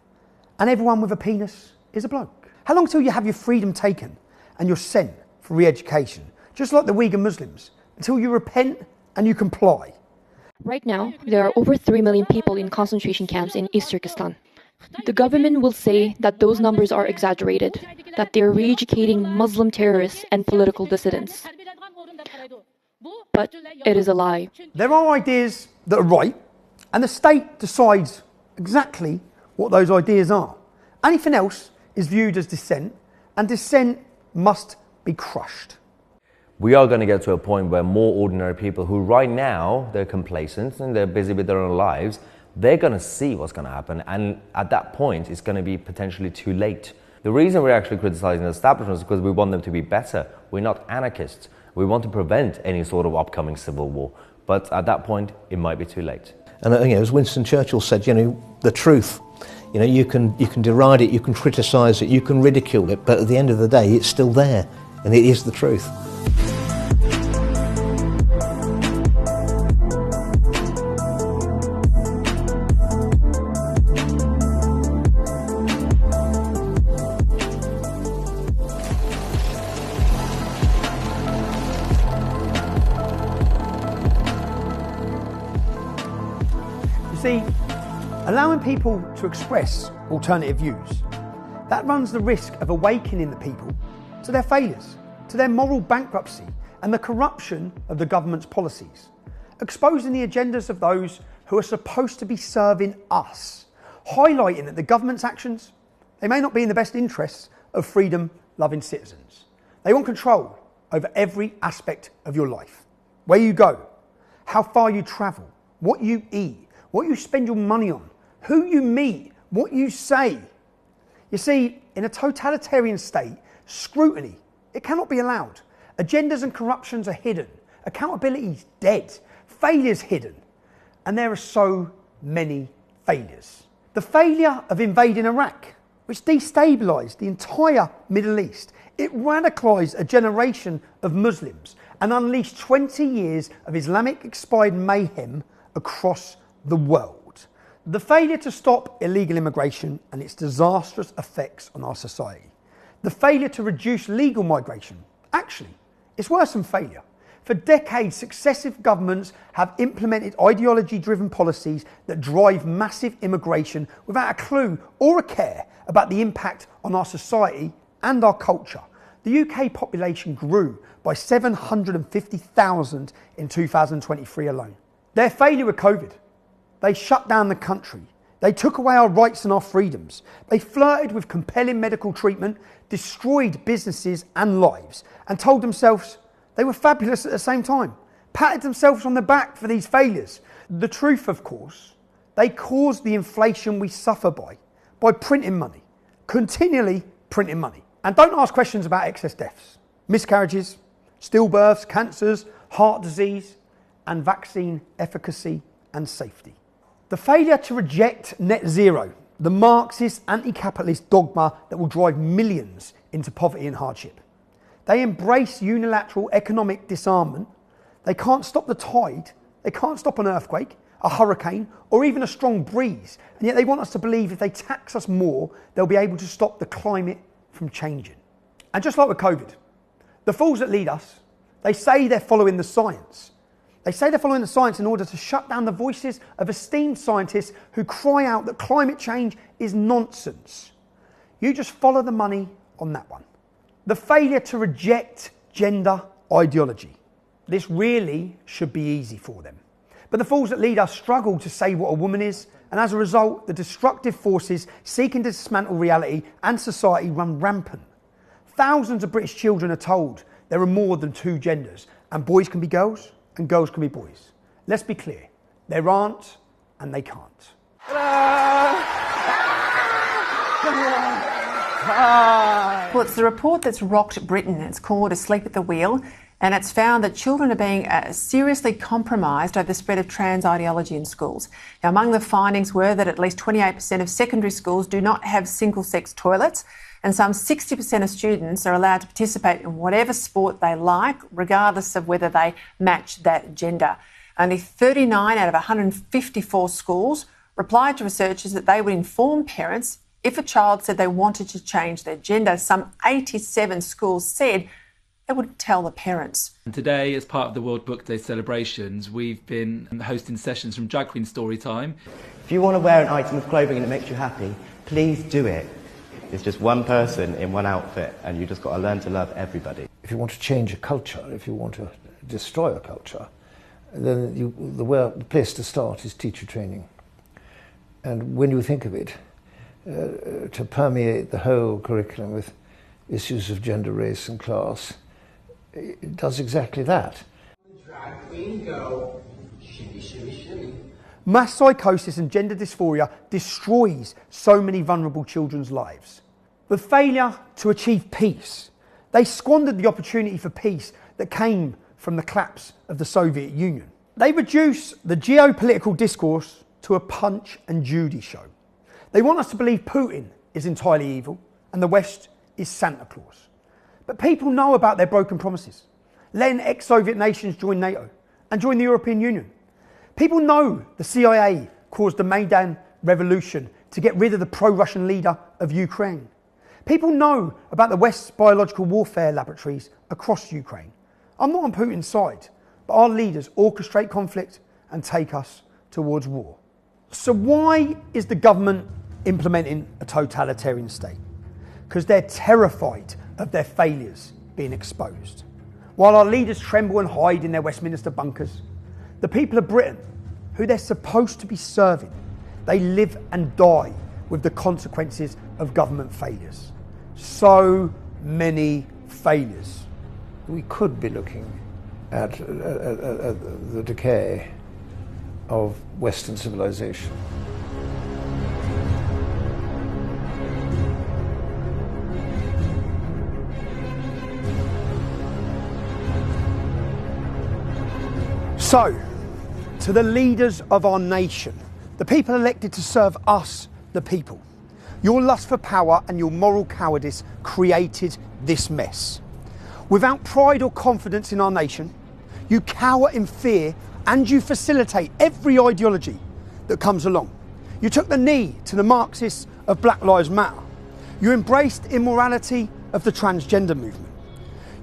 [SPEAKER 1] and everyone with a penis is a bloke? How long till you have your freedom taken and you're sent for re-education, just like the Uyghur Muslims, until you repent and you comply?
[SPEAKER 3] Right now, there are over 3 million people in concentration camps in East Turkestan. The government will say that those numbers are exaggerated, that they are re-educating Muslim terrorists and political dissidents. But it is a lie.
[SPEAKER 1] There are ideas that are right, and the state decides exactly what those ideas are. Anything else is viewed as dissent, and dissent must be crushed.
[SPEAKER 17] We are going to get to a point where more ordinary people who right now, they're complacent and they're busy with their own lives, they're going to see what's going to happen, and at that point it's going to be potentially too late. The reason we're actually criticizing the establishment is because we want them to be better. We're not anarchists. We want to prevent any sort of upcoming civil war, but at that point it might be too late.
[SPEAKER 8] And as Winston Churchill said, the truth, you can deride it, you can criticize it, you can ridicule it, but at the end of the day it's still there, and it is the truth.
[SPEAKER 1] See, allowing people to express alternative views, that runs the risk of awakening the people to their failures, to their moral bankruptcy and the corruption of the government's policies, exposing the agendas of those who are supposed to be serving us, highlighting that the government's actions, they may not be in the best interests of freedom-loving citizens. They want control over every aspect of your life, where you go, how far you travel, what you eat, what you spend your money on, who you meet, what you say. You see, in a totalitarian state, scrutiny, it cannot be allowed. Agendas and corruptions are hidden. Accountability is dead. Failure's hidden. And there are so many failures. The failure of invading Iraq, which destabilised the entire Middle East. It radicalised a generation of Muslims and unleashed 20 years of Islamic-inspired mayhem across the world. The failure to stop illegal immigration and its disastrous effects on our society. The failure to reduce legal migration. Actually, it's worse than failure. For decades, successive governments have implemented ideology-driven policies that drive massive immigration without a clue or a care about the impact on our society and our culture. The UK population grew by 750,000 in 2023 alone. Their failure with COVID. They shut down the country. They took away our rights and our freedoms. They flirted with compelling medical treatment, destroyed businesses and lives, and told themselves they were fabulous at the same time. Patted themselves on the back for these failures. The truth, of course, they caused the inflation we suffer by printing money, continually printing money. And don't ask questions about excess deaths, miscarriages, stillbirths, cancers, heart disease, and vaccine efficacy and safety. The failure to reject net zero, the Marxist anti-capitalist dogma that will drive millions into poverty and hardship. They embrace unilateral economic disarmament. They can't stop the tide, they can't stop an earthquake, a hurricane, or even a strong breeze. And yet they want us to believe if they tax us more, they'll be able to stop the climate from changing. And just like with COVID, the fools that lead us, they say they're following the science. They say they're following the science in order to shut down the voices of esteemed scientists who cry out that climate change is nonsense. You just follow the money on that one. The failure to reject gender ideology. This really should be easy for them. But the fools that lead us struggle to say what a woman is, and as a result, the destructive forces seeking to dismantle reality and society run rampant. Thousands of British children are told there are more than two genders, and boys can be girls, and girls can be boys. Let's be clear, there aren't and they can't.
[SPEAKER 18] Well, it's the report that's rocked Britain. It's called Asleep at the Wheel.
[SPEAKER 2] And it's found that children are being seriously compromised over the spread of trans ideology in schools. Now, among the findings were that at least 28% of secondary schools do not have single-sex toilets, and some 60% of students are allowed to participate in whatever sport they like, regardless of whether they match that gender. Only 39 out of 154 schools replied to researchers that they would inform parents if a child said they wanted to change their gender. Some 87 schools said they would tell the parents.
[SPEAKER 6] And today, as part of the World Book Day celebrations, we've been hosting sessions from Drag Queen Storytime.
[SPEAKER 18] If you want to wear an item of clothing and it makes you happy, please do it. It's just one person in one outfit, and you just got to learn to love everybody.
[SPEAKER 9] If you want to change a culture, if you want to destroy a culture, then the place to start is teacher training. And when you think of it, to permeate the whole curriculum with issues of gender, race and class, it does exactly that.
[SPEAKER 10] Drag queen, go. Shimmy, shimmy, shimmy.
[SPEAKER 1] Mass psychosis and gender dysphoria destroys so many vulnerable children's lives. With failure to achieve peace, they squandered the opportunity for peace that came from the collapse of the Soviet Union. They reduce the geopolitical discourse to a Punch and Judy show. They want us to believe Putin is entirely evil and the West is Santa Claus. But people know about their broken promises, letting ex-Soviet nations join NATO and join the European Union. People know the CIA caused the Maidan revolution to get rid of the pro-Russian leader of Ukraine. People know about the West's biological warfare laboratories across Ukraine. I'm not on Putin's side, but our leaders orchestrate conflict and take us towards war. So why is the government implementing a totalitarian state? Because they're terrified of their failures being exposed. While our leaders tremble and hide in their Westminster bunkers, the people of Britain, who they're supposed to be serving, they live and die with the consequences of government failures. So many failures.
[SPEAKER 9] We could be looking at the decay of Western civilization.
[SPEAKER 1] So, to the leaders of our nation, the people elected to serve us, the people, your lust for power and your moral cowardice created this mess. Without pride or confidence in our nation, you cower in fear and you facilitate every ideology that comes along. You took the knee to the Marxists of Black Lives Matter. You embraced immorality of the transgender movement.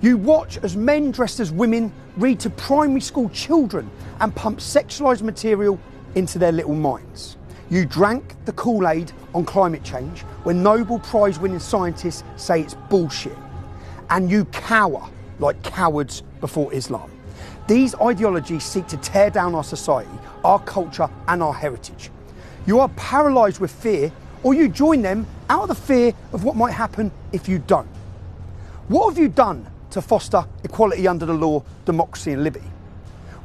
[SPEAKER 1] You watch as men dressed as women read to primary school children and pump sexualised material into their little minds. You drank the Kool-Aid on climate change when Nobel Prize winning scientists say it's bullshit. And you cower like cowards before Islam. These ideologies seek to tear down our society, our culture and our heritage. You are paralysed with fear, or you join them out of the fear of what might happen if you don't. What have you done to foster equality under the law, democracy and liberty?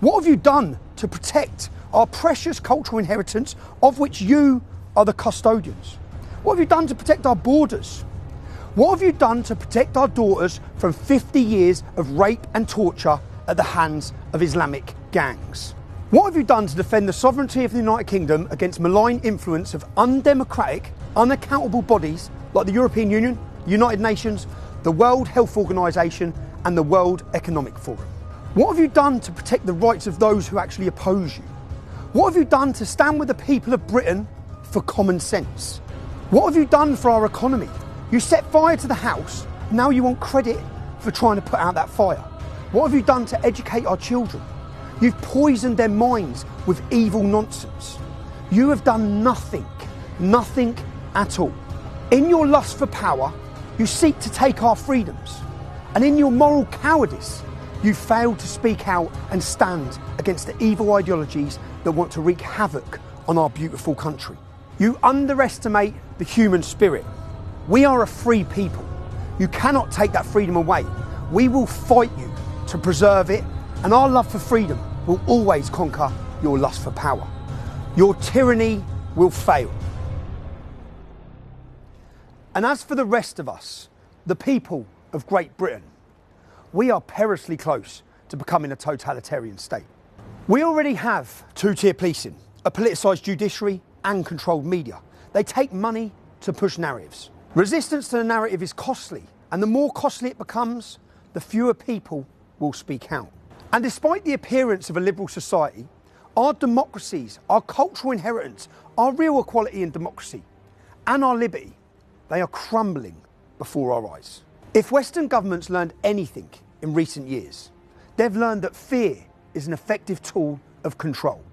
[SPEAKER 1] What have you done to protect our precious cultural inheritance of which you are the custodians? What have you done to protect our borders? What have you done to protect our daughters from 50 years of rape and torture at the hands of Islamic gangs? What have you done to defend the sovereignty of the United Kingdom against malign influence of undemocratic, unaccountable bodies like the European Union, the United Nations, the World Health Organization and the World Economic Forum? What have you done to protect the rights of those who actually oppose you? What have you done to stand with the people of Britain for common sense? What have you done for our economy? You set fire to the house, now you want credit for trying to put out that fire. What have you done to educate our children? You've poisoned their minds with evil nonsense. You have done nothing at all. In your lust for power, you seek to take our freedoms. And in your moral cowardice, you failed to speak out and stand against the evil ideologies that want to wreak havoc on our beautiful country. You underestimate the human spirit. We are a free people. You cannot take that freedom away. We will fight you to preserve it, and our love for freedom will always conquer your lust for power. Your tyranny will fail. And as for the rest of us, the people of Great Britain, we are perilously close to becoming a totalitarian state. We already have two-tier policing, a politicised judiciary and controlled media. They take money to push narratives. Resistance to the narrative is costly, and the more costly it becomes, the fewer people will speak out. And despite the appearance of a liberal society, our democracies, our cultural inheritance, our real equality and democracy, and our liberty, they are crumbling before our eyes. If Western governments learned anything in recent years, they've learned that fear is an effective tool of control.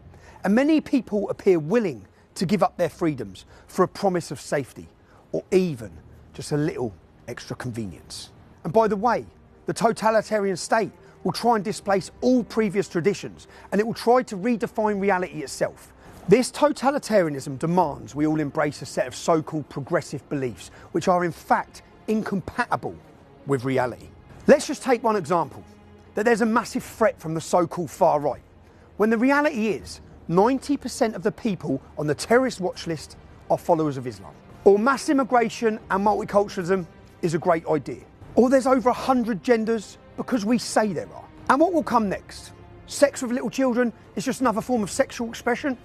[SPEAKER 1] And many people appear willing to give up their freedoms for a promise of safety, or even just a little extra convenience. And by the way, the totalitarian state will try and displace all previous traditions, and it will try to redefine reality itself. This totalitarianism demands we all embrace a set of so-called progressive beliefs, which are in fact incompatible with reality. Let's just take one example, that there's a massive threat from the so-called far right, when the reality is 90% of the people on the terrorist watch list are followers of Islam. Or mass immigration and multiculturalism is a great idea. Or there's over 100 genders because we say there are. And what will come next? Sex with little children is just another form of sexual expression?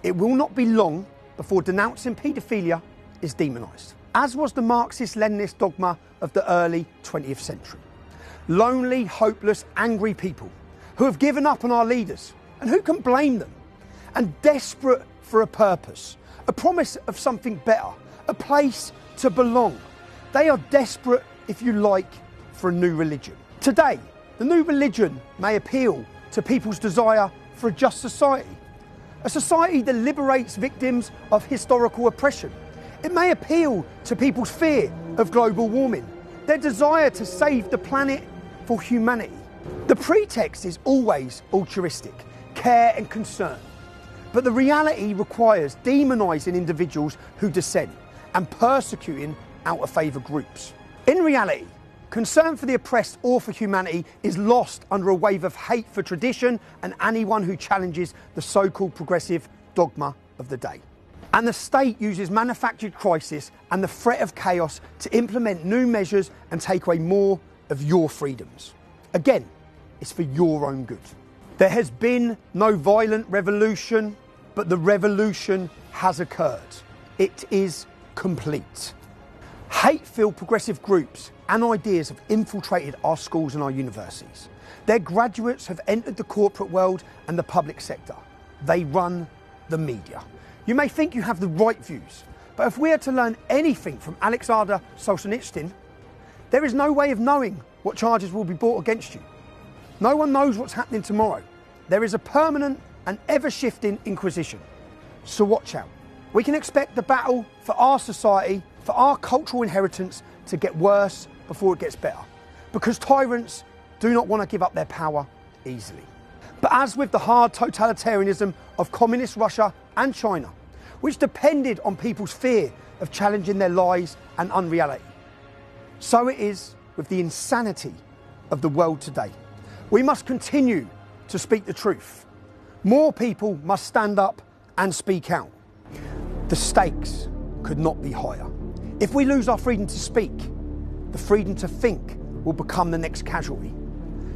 [SPEAKER 1] It will not be long before denouncing paedophilia is demonised, as was the Marxist-Leninist dogma of the early 20th century. Lonely, hopeless, angry people who have given up on our leaders, and who can blame them? And desperate for a purpose, a promise of something better, a place to belong. They are desperate, if you like, for a new religion. Today, the new religion may appeal to people's desire for a just society, a society that liberates victims of historical oppression. It may appeal to people's fear of global warming, their desire to save the planet for humanity. The pretext is always altruistic, care and concern. But the reality requires demonising individuals who dissent and persecuting out-of-favour groups. In reality, concern for the oppressed or for humanity is lost under a wave of hate for tradition and anyone who challenges the so-called progressive dogma of the day. And the state uses manufactured crisis and the threat of chaos to implement new measures and take away more of your freedoms. Again, it's for your own good. There has been no violent revolution, but the revolution has occurred. It is complete. Hate-filled progressive groups and ideas have infiltrated our schools and our universities. Their graduates have entered the corporate world and the public sector. They run the media. You may think you have the right views, but if we are to learn anything from Alexander Solzhenitsyn, there is no way of knowing what charges will be brought against you. No one knows what's happening tomorrow. There is a permanent and ever-shifting inquisition. So watch out. We can expect the battle for our society, for our cultural inheritance, to get worse before it gets better. Because tyrants do not want to give up their power easily. But as with the hard totalitarianism of communist Russia and China, which depended on people's fear of challenging their lies and unreality, so it is with the insanity of the world today. We must continue to speak the truth. More people must stand up and speak out. The stakes could not be higher. If we lose our freedom to speak, the freedom to think will become the next casualty.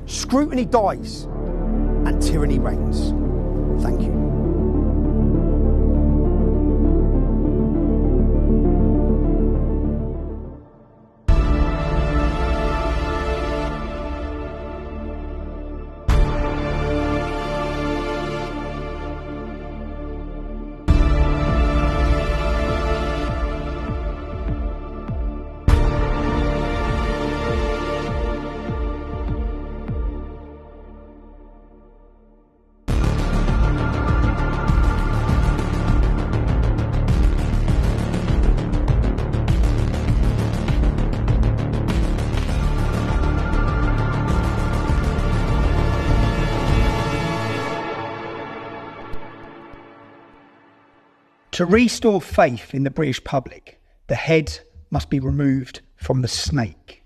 [SPEAKER 1] Scrutiny dies and tyranny reigns. Thank you. To restore faith in the British public, the head must be removed from the snake.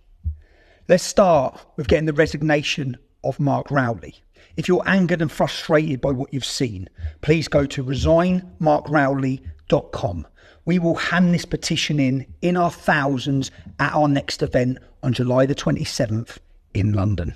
[SPEAKER 1] Let's start with getting the resignation of Mark Rowley. If you're angered and frustrated by what you've seen, please go to resignmarkrowley.com. We will hand this petition in our thousands at our next event on July the 27th
[SPEAKER 5] in London.